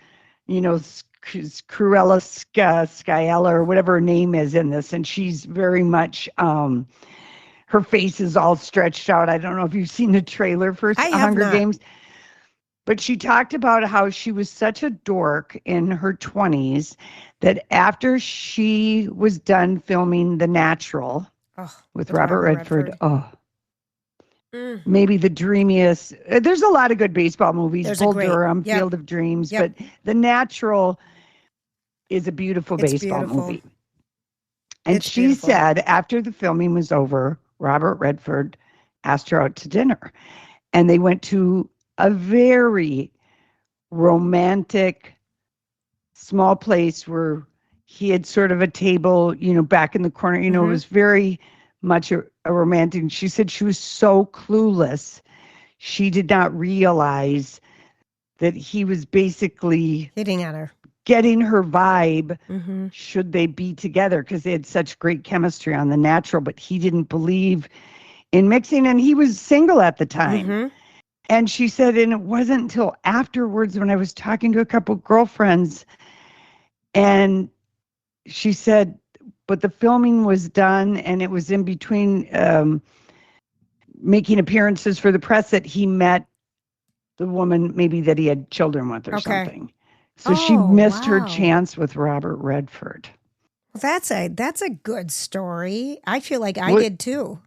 Cruella Sciella or whatever her name is in this. And she's very much... her face is all stretched out. I don't know if you've seen the trailer for Hunger Games. But she talked about how she was such a dork in her 20s that after she was done filming The Natural with Robert Redford, maybe the dreamiest. There's a lot of good baseball movies. Bull Durham, Field of Dreams, but The Natural is a beautiful baseball movie. And It's she beautiful. said after the filming was over, Robert Redford asked her out to dinner. And they went to a very romantic small place where he had sort of a table, back in the corner. It was very much a romantic. She said she was so clueless. She did not realize that he was basically Hitting on her. getting her vibe should they be together, because they had such great chemistry on the natural, but he didn't believe in mixing, and he was single at the time. And she said, and it wasn't until afterwards when I was talking to a couple girlfriends, and she said, but the filming was done and it was in between making appearances for the press that he met the woman maybe that he had children with or something. So she missed her chance with Robert Redford. Well, that's a good story. I feel like I did too.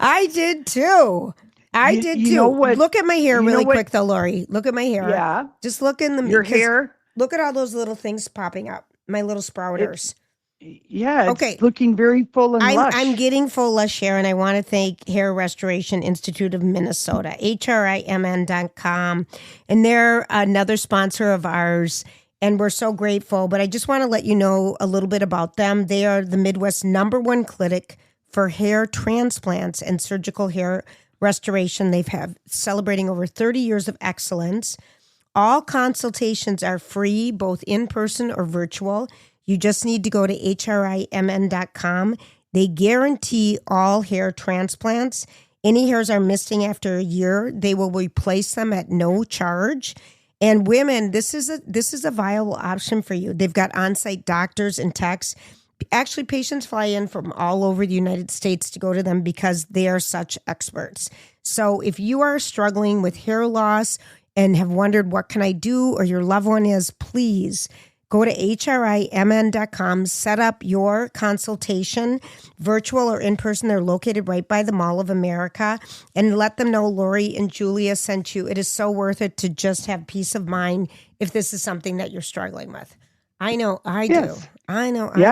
I did too. I did too. Look at my hair really quick though, Lori. Look at my hair. Yeah. Just look in the your hair. Look at all those little things popping up. My little sprouters. It's looking very full and lush. I'm getting full lush hair, and I want to thank Hair Restoration Institute of Minnesota, HRIMN.com. And they're another sponsor of ours, and we're so grateful. But I just want to let you know a little bit about them. They are the Midwest's #1 clinic for hair transplants and surgical hair restoration. They've had celebrating over 30 years of excellence. All consultations are free, both in person or virtual. You just need to go to HRIMN.com. They guarantee all hair transplants. Any hairs are missing after a year, they will replace them at no charge. And women, this is a viable option for you. They've got on-site doctors and techs. Actually, patients fly in from all over the United States to go to them because they are such experts. So if you are struggling with hair loss and have wondered what can I do, or your loved one is, please go to HRIMN.com, set up your consultation, virtual or in person. They're located right by the Mall of America, and let them know Lori and Julia sent you. It is so worth it to just have peace of mind if this is something that you're struggling with. I know I do. I know I do.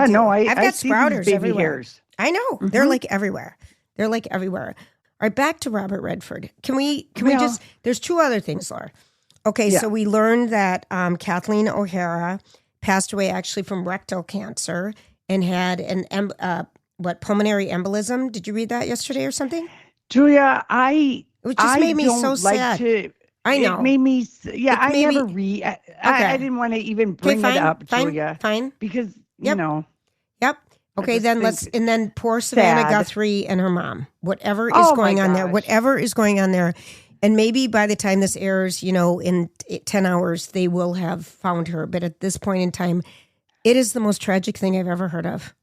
I've got sprouters everywhere. Hairs. I know. They're like everywhere. They're like everywhere. All right, back to Robert Redford. Can we just, there's two other things, Laura. Okay, so we learned that Kathleen O'Hara passed away actually from rectal cancer and had an pulmonary embolism. Did you read that yesterday or something? Julia, it just made me so sad. I know. It made me, never read. I didn't want to even bring it up, Julia. Fine. Because, you know. Yep. Okay, then poor Savannah Guthrie and her mom. Whatever is going on there. And maybe by the time this airs, in 10 hours, they will have found her. But at this point in time, it is the most tragic thing I've ever heard of.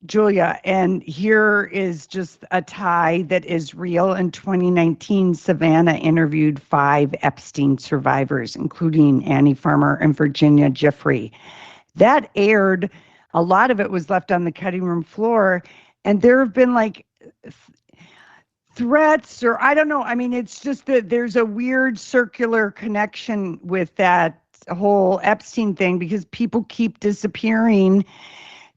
Julia, and here is just a tie that is real. In 2019, Savannah interviewed 5 Epstein survivors, including Annie Farmer and Virginia Giuffre. That aired. A lot of it was left on the cutting room floor, and there have been threats, or I don't know. I mean, it's just that there's a weird circular connection with that whole Epstein thing because people keep disappearing.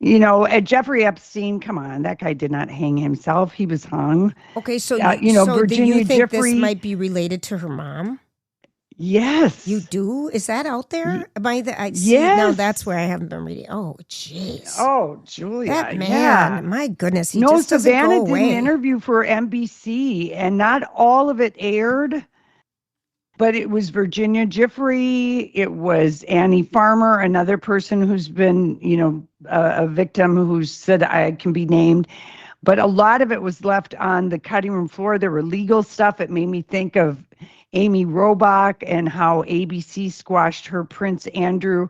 At Jeffrey Epstein, come on, that guy did not hang himself. He was hung. Okay, so Virginia do you think Giuffre, this might be related to her mom? Yes. You do? Is that out there? Yes. Now that's where I haven't been reading. Oh, jeez. Oh, Julia. That man, my goodness. He just doesn't Savannah go away. did an interview for NBC, and not all of it aired, but it was Virginia Giuffre. It was Annie Farmer, another person who's been, a victim who said I can be named. But a lot of it was left on the cutting room floor. There were legal stuff. It made me think of Amy Robach and how ABC squashed her Prince Andrew,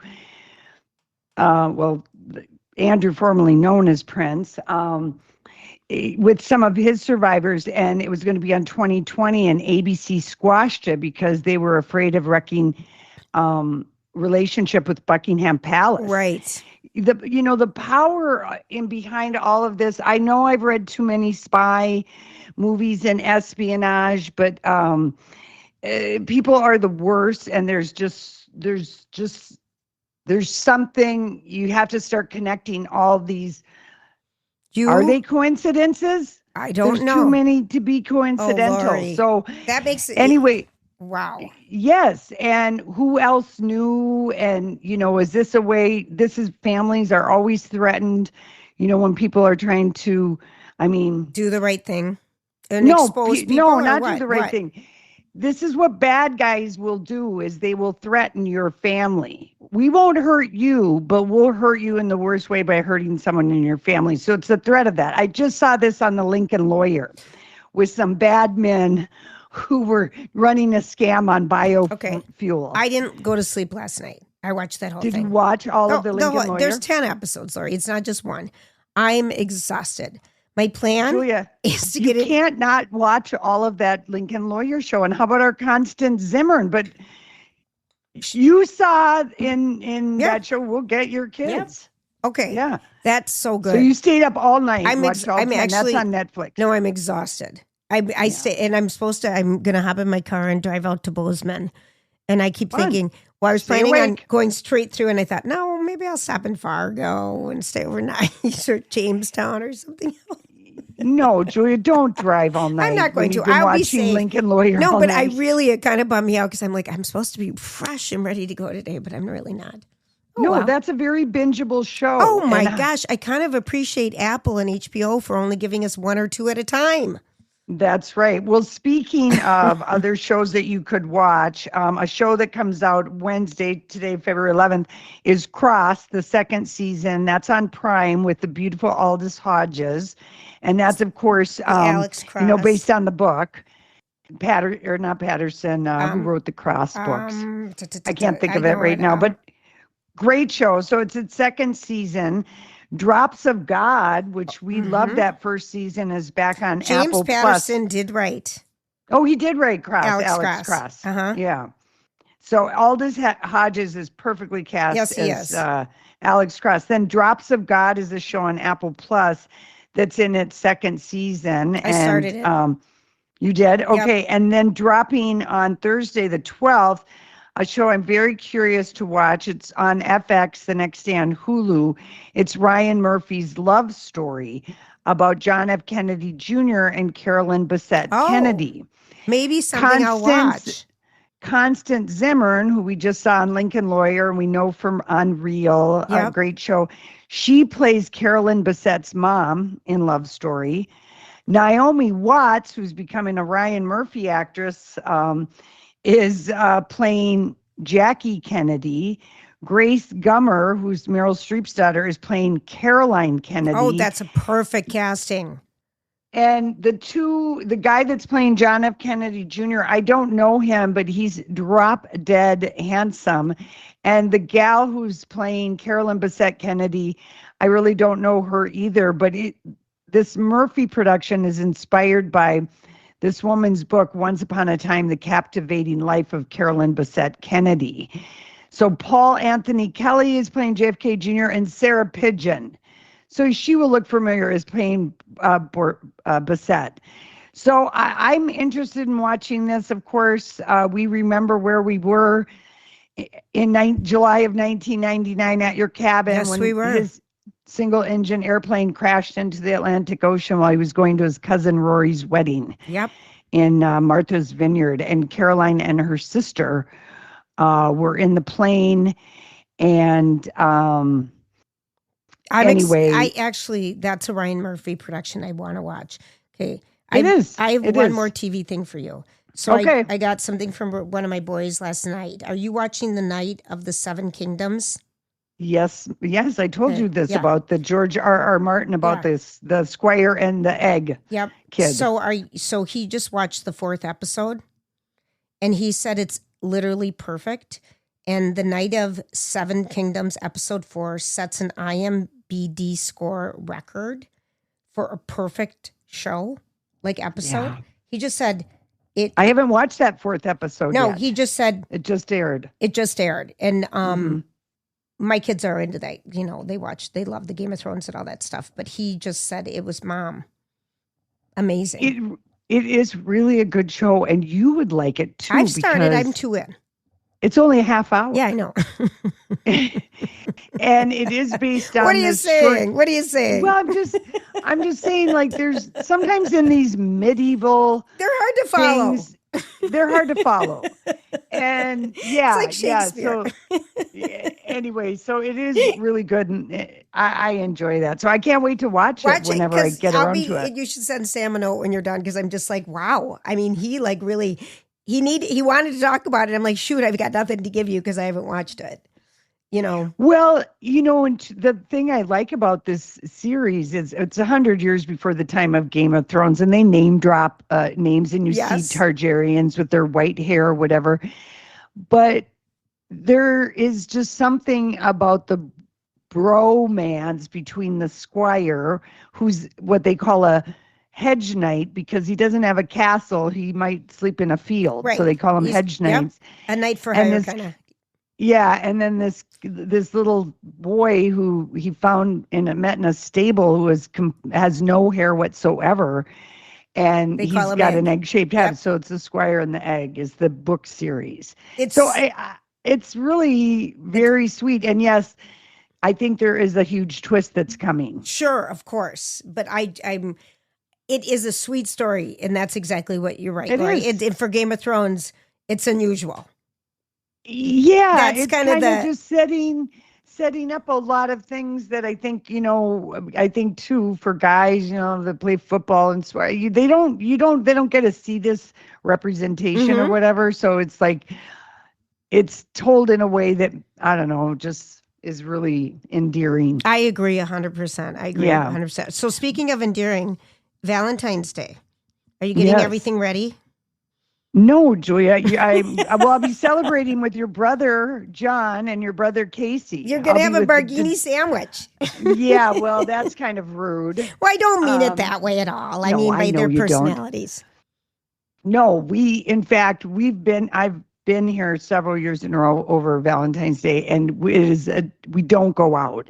Andrew formerly known as Prince, with some of his survivors, and it was going to be on 2020, and ABC squashed it because they were afraid of wrecking relationship with Buckingham Palace. Right. The power in behind all of this. I know I've read too many spy movies and espionage, but people are the worst, and there's just there's something, you have to start connecting all these. Are they coincidences? I don't know. There's too many to be coincidental. So that makes it. Anyway. Wow. Yes. And who else knew? And, is this a way, families are always threatened, when people are trying to, do the right thing and expose people. No, not do the right thing. This is what bad guys will do, is they will threaten your family. We won't hurt you, but we'll hurt you in the worst way by hurting someone in your family. So it's the threat of that. I just saw this on the Lincoln Lawyer with some bad men who were running a scam on biofuel. I didn't go to sleep last night. I watched that whole thing. Did you watch all of the Lincoln Lawyer? There's 10 episodes, Lori. It's not just one. I'm exhausted. My plan is to get it. You can't not watch all of that Lincoln Lawyer show. And how about our Constance Zimmern? But you saw in that show, We'll Get Your Kids. Yeah. Okay. Yeah. That's so good. So you stayed up all night. I'm actually, that's on Netflix. No, I'm exhausted. I stay, and I'm going to hop in my car and drive out to Bozeman. And I keep thinking, I was planning on going straight through, and I thought, no, maybe I'll stop in Fargo and stay overnight or Jamestown or something else. No, Julia, don't drive all night. I'm not going to. I'll be watching Lincoln Lawyer. No, but night. it kind of bummed me out because I'm like, I'm supposed to be fresh and ready to go today, but I'm really not. That's a very bingeable show. Oh my gosh. I kind of appreciate Apple and HBO for only giving us one or two at a time. That's right. Well, speaking of other shows that you could watch, a show that comes out Wednesday, today, February 11th, is Cross, the second season. That's on Prime with the beautiful Aldous Hodges. And that's, of course, Alex Cross. Based on the book. Not Patterson, who wrote the Cross books. I can't think of it right now, but great show. So it's its second season. Drops of God, which we loved that first season, is back on Apple Plus. James Patterson did write. Oh, he did write Cross. Alex Cross. Uh-huh. Yeah. So Aldous Hodges is perfectly cast as Alex Cross. Then Drops of God is a show on Apple Plus that's in its second season. I started it. You did? Okay. Yep. And then dropping on Thursday the 12th, a show I'm very curious to watch. It's on FX, the next day on Hulu. It's Ryan Murphy's love story about John F. Kennedy Jr. and Carolyn Bessette Kennedy. Maybe something I'll watch. Constance Zimmern, who we just saw on Lincoln Lawyer, and we know from Unreal, a great show. She plays Carolyn Bessette's mom in Love Story. Naomi Watts, who's becoming a Ryan Murphy actress, is playing Jackie Kennedy. Grace Gummer, who's Meryl Streep's daughter, is playing Caroline Kennedy. Oh, that's a perfect casting. And the guy that's playing John F. Kennedy Jr., I don't know him, but he's drop dead handsome. And the gal who's playing Carolyn Bessette Kennedy, I really don't know her either. But this Murphy production is inspired by this woman's book, Once Upon a Time, The Captivating Life of Carolyn Bessette Kennedy. So Paul Anthony Kelly is playing JFK Jr. and Sarah Pidgeon. So she will look familiar as playing Bessette. So I'm interested in watching this. Of course, we remember where we were in July of 1999 at your cabin. Yes, when we were. His single-engine airplane crashed into the Atlantic Ocean while he was going to his cousin Rory's wedding. Yep. In Martha's Vineyard. And Caroline and her sister were in the plane. And I actually, that's a Ryan Murphy production I want to watch. Okay. I have one more TV thing for you. So I got something from one of my boys last night. Are you watching The Night of the Seven Kingdoms? Yes. I told you this about the George R.R. Martin about this, the Squire and the Egg kid. So he just watched the 4th episode, and he said it's literally perfect. And The Night of Seven Kingdoms, episode 4, sets an IMDb score record for a perfect show, episode. Yeah. He just said it. I haven't watched that 4th episode yet. He just said it just aired. And my kids are into that. They love the Game of Thrones and all that stuff. But he just said it was amazing. It is really a good show, and you would like it too. I've started. I'm 2 in. It's only a half hour. Yeah, I know. And it is based on What are you this saying? What are you saying? Well, I'm just saying, like, there's sometimes in these medieval They're hard to follow. things, they're hard to follow. And It's like Shakespeare. So anyway, so it is really good, and I enjoy that. So I can't wait to watch it whenever I get around to it. You should send Sam a note when you're done, because I'm just like, wow. I mean, he like really, he wanted to talk about it. I'm like, shoot, I've got nothing to give you because I haven't watched it. You know. Well, and the thing I like about this series is it's 100 years before the time of Game of Thrones, and they name drop names, and you see Targaryens with their white hair or whatever. But there is just something about the bromance between the squire, who's what they call a hedge knight, because he doesn't have a castle. He might sleep in a field. Right. So they call him hedge knights. Yep. A knight for hire kind of. Yeah, and then this little boy who he found met in a stable, who has no hair whatsoever, and he's got an egg-shaped head. Yep. So it's the Squire and the Egg is the book series. It's really very sweet, and yes, I think there is a huge twist that's coming. Sure, of course, but it is a sweet story, and that's exactly what you're right. Right? For Game of Thrones, it's unusual. Yeah, that's it's kind of just setting up a lot of things that I think, too, for guys, that play football and swear, they don't get to see this representation or whatever. So it's like, it's told in a way that, I don't know, just is really endearing. I agree 100%. I agree 100%. So speaking of endearing, Valentine's Day, are you getting everything ready? No, Julia, I'll be celebrating with your brother, John, and your brother, Casey. You're going to have a Barghini sandwich. Yeah, well, that's kind of rude. Well, I don't mean it that way at all. I mean by their personalities. No, I've been here several years in a row over Valentine's Day, and we don't go out.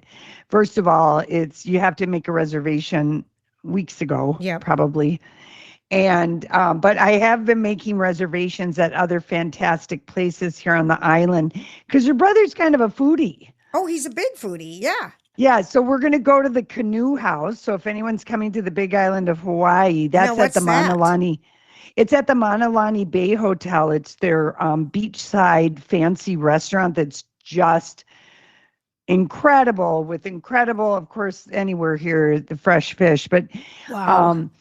First of all, you have to make a reservation weeks ago, probably. And but I have been making reservations at other fantastic places here on the island, because your brother's kind of a foodie. Oh, he's a big foodie. Yeah. Yeah. So we're going to go to the Canoe House. So if anyone's coming to the Big Island of Hawaii, that's at the Manalani. It's at the Manalani Bay Hotel. It's their beachside fancy restaurant that's just incredible, of course, anywhere here, the fresh fish. But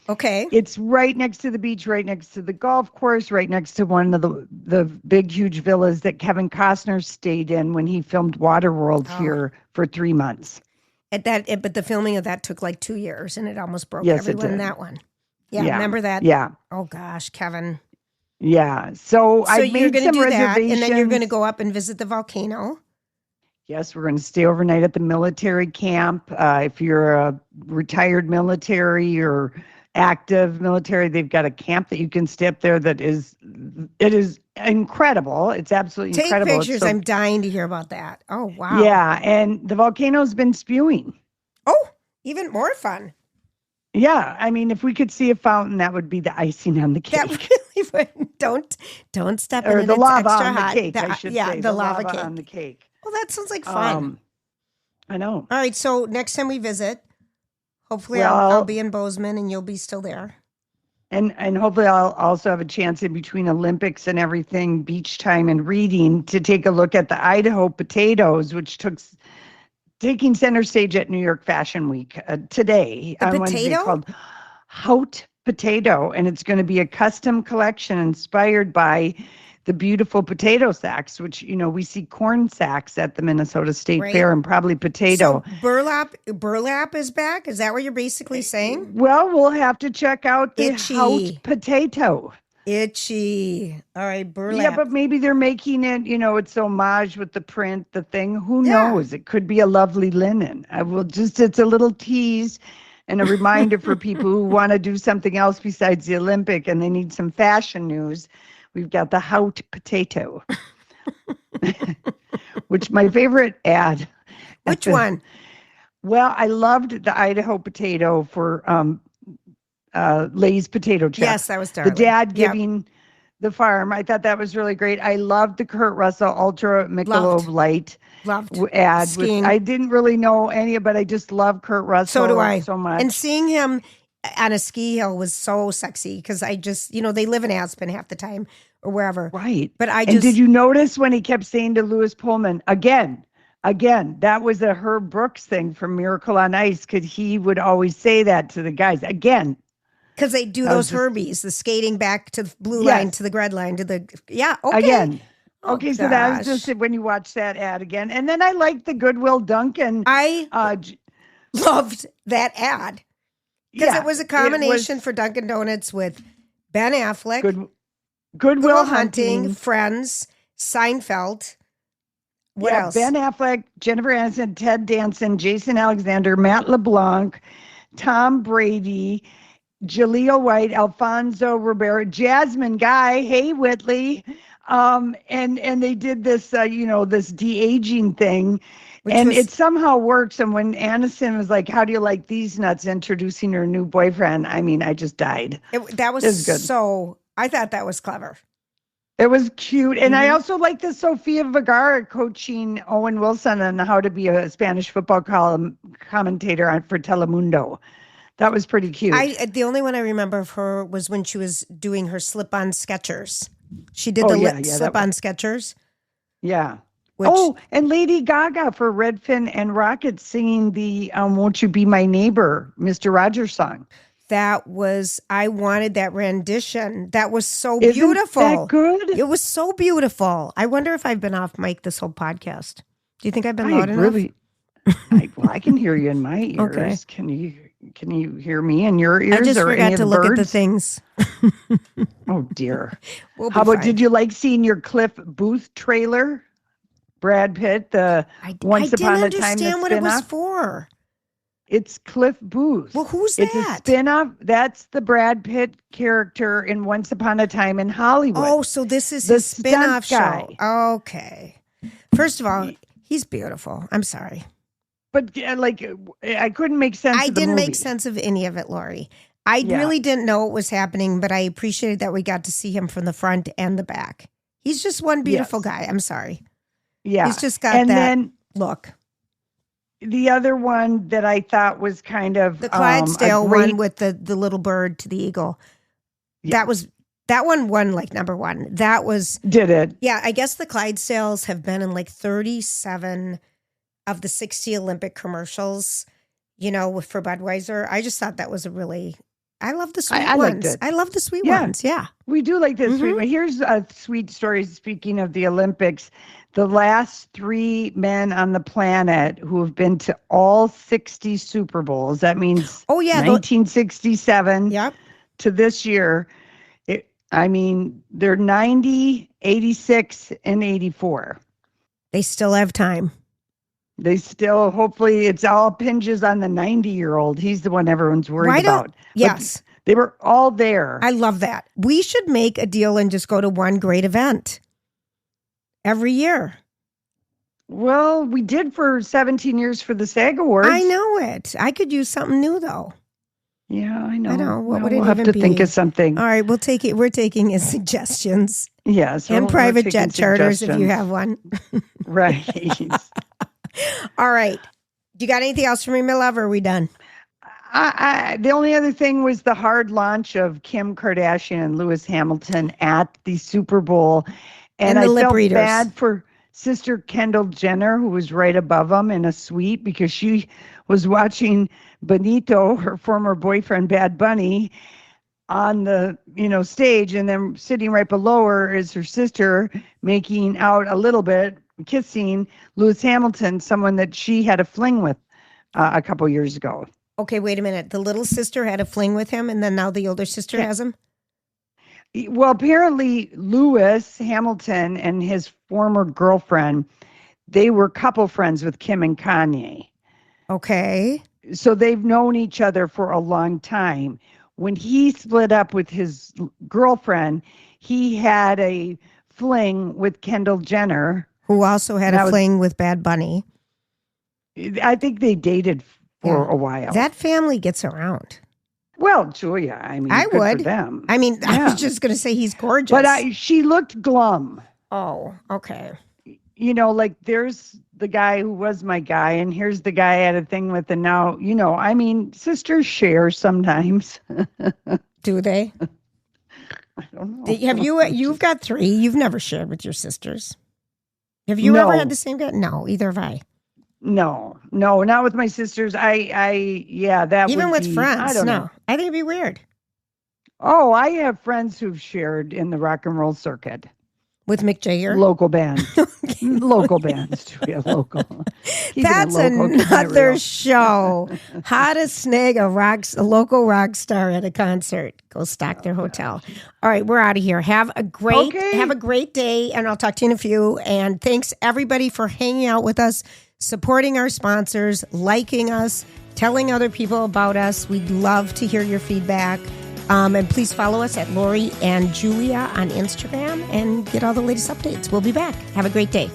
okay, it's right next to the beach, right next to the golf course, right next to one of the big, huge villas that Kevin Costner stayed in when he filmed Waterworld here for 3 months. But the filming of that took like 2 years, and it almost broke everyone in that one. Yeah, remember that? Yeah. Oh gosh, Kevin. Yeah. So I made some reservations. That, and then you're going to go up and visit the volcano. Yes, we're going to stay overnight at the military camp. If you're a retired military or active military, they've got a camp that you can stay up there. It is incredible. It's absolutely incredible. Take pictures. I'm dying to hear about that. Oh, wow. Yeah, and the volcano's been spewing. Oh, even more fun. Yeah, I mean, if we could see a fountain, that would be the icing on the cake. That really would. Don't step in it. Or the lava extra on hot. The cake, I should say. The lava cake. On the cake. Well, that sounds like fun. I know. All right, so next time we visit, hopefully I'll be in Bozeman and you'll be still there. And hopefully I'll also have a chance in between Olympics and everything, beach time and reading, to take a look at the Idaho potatoes, which taking center stage at New York Fashion Week today. The on potato? Wednesday, called Haute Potato, and it's going to be a custom collection inspired by the beautiful potato sacks, which, we see corn sacks at the Minnesota State Fair, and probably potato. So burlap is back? Is that what you're basically saying? Well, we'll have to check out the Haute Potato. Itchy. All right, burlap. Yeah, but maybe they're making it, it's homage with the print, the thing. Who knows? It could be a lovely linen. It's a little tease and a reminder for people who want to do something else besides the Olympic and they need some fashion news. We've got the Haute Potato, which my favorite ad. Which one? Well, I loved the Idaho potato for Lay's potato chips. Yes, that was darling. The dad giving the farm. I thought that was really great. I loved the Kurt Russell Ultra Michelob Light ad. Skiing. I didn't really know any, but I just love Kurt Russell. So do I. So much. And seeing him on a ski hill was so sexy because I just, they live in Aspen half the time or wherever. Right. But And did you notice when he kept saying to Lewis Pullman, again, that was a Herb Brooks thing from Miracle on Ice, because he would always say that to the guys. Again. Because they do those Herbies, the skating back to the blue line, to the red line, to the, okay. Again. Oh, okay, gosh. so that was just when you watch that ad again. And then I liked the Goodwill Duncan. I loved that ad. Because it was a combination for Dunkin' Donuts with Ben Affleck, Goodwill Hunting, Friends, Seinfeld. What else? Ben Affleck, Jennifer Aniston, Ted Danson, Jason Alexander, Matt LeBlanc, Tom Brady, Jaleel White, Alfonso Ribeiro, Jasmine Guy, hey Whitley, and they did this, this de-aging thing, it somehow works. And when Aniston was like, "How do you like these nuts?" introducing her new boyfriend, I mean, I just died. That was good. So I thought that was clever. It was cute. And I also like the Sofia Vergara coaching Owen Wilson on how to be a Spanish football commentator for Telemundo. That was pretty cute. The only one I remember of her was when she was doing her slip-on Skechers. She did the slip-on Skechers. Yeah. And Lady Gaga for Redfin and Rocket singing the "Won't You Be My Neighbor," Mr. Rogers song. I wanted that rendition. That was so beautiful. Isn't that good? It was so beautiful. I wonder if I've been off mic this whole podcast. Do you think I've been loud enough? I can hear you in my ears. Okay. Can you hear me in your ears? I just forgot to look at the things. Oh dear. How about, did you like seeing your Cliff Booth trailer? Brad Pitt, Once Upon a Time, the spin-off? I didn't understand what it was for. It's Cliff Booth. Well, who's that? It's a spin-off. That's the Brad Pitt character in Once Upon a Time in Hollywood. Oh, so this is his spin-off show. Okay. First of all, he's beautiful. I'm sorry. But I couldn't make sense of the didn't movie. make sense of any of it, Lori. I really didn't know what was happening, but I appreciated that we got to see him from the front and the back. He's just one beautiful guy. I'm sorry. Yeah. He's just got that look. The other one that I thought was kind of the Clydesdale one with the little bird to the eagle. Yeah. That one won like number one. Did it? Yeah, I guess the Clydesdales have been in like 37 of the 60 Olympic commercials, for Budweiser. I just thought that was I love the sweet ones. I love the sweet ones. Yeah. We do like the sweet one. Here's a sweet story. Speaking of the Olympics, the last 3 men on the planet who have been to all 60 Super Bowls. That means 1967 to this year. They're 90, 86, and 84. They still have time. They still, hopefully, it's all hinges on the 90-year-old. He's the one everyone's worried about. Yes. But they were all there. I love that. We should make a deal and just go to one great event every year. Well, we did for 17 years for the SAG Awards. I know it. I could use something new, though. Yeah, I know. I know. What would it we'll have to think of something. All right, we'll take it. We're taking his suggestions. Yes. And private jet charters if you have one. Right. All right. Do you got anything else for me, my love, or are we done? The only other thing was the hard launch of Kim Kardashian and Lewis Hamilton at the Super Bowl. And I felt bad for Sister Kendall Jenner, who was right above them in a suite, because she was watching Benito, her former boyfriend, Bad Bunny, on the stage, and then sitting right below her is her sister making out a little bit, kissing Lewis Hamilton, someone that she had a fling with a couple years ago. Okay, wait a minute. The little sister had a fling with him, and then now the older sister has him? Well, apparently Lewis Hamilton and his former girlfriend, they were couple friends with Kim and Kanye. Okay. So they've known each other for a long time. When he split up with his girlfriend, he had a fling with Kendall Jenner, who also had a fling with Bad Bunny. I think they dated for a while. That family gets around. Well, Julia, I mean, I good would. for them. I mean, I Yeah. was just going to say he's gorgeous. But she looked glum. Oh, okay. You know, like there's the guy who was my guy, and here's the guy I had a thing with, and now, you know, I mean, sisters share sometimes. Do they? I don't know. Have you? You've got 3. You've never shared with your sisters. Have you ever had the same guy? No, either have I. No, not with my sisters. Yeah, that even would with be, friends. I don't know. I think it'd be weird. Oh, I have friends who've shared in the rock and roll circuit. With Mick Jagger? Local band. Local bands. Yeah, local. That's another show. How to snag a local rock star at a concert. Go stock their hotel. All right, we're out of here. Have a great day, and I'll talk to you in a few. And thanks, everybody, for hanging out with us, supporting our sponsors, liking us, telling other people about us. We'd love to hear your feedback. And please follow us at Lori and Julia on Instagram and get all the latest updates. We'll be back. Have a great day.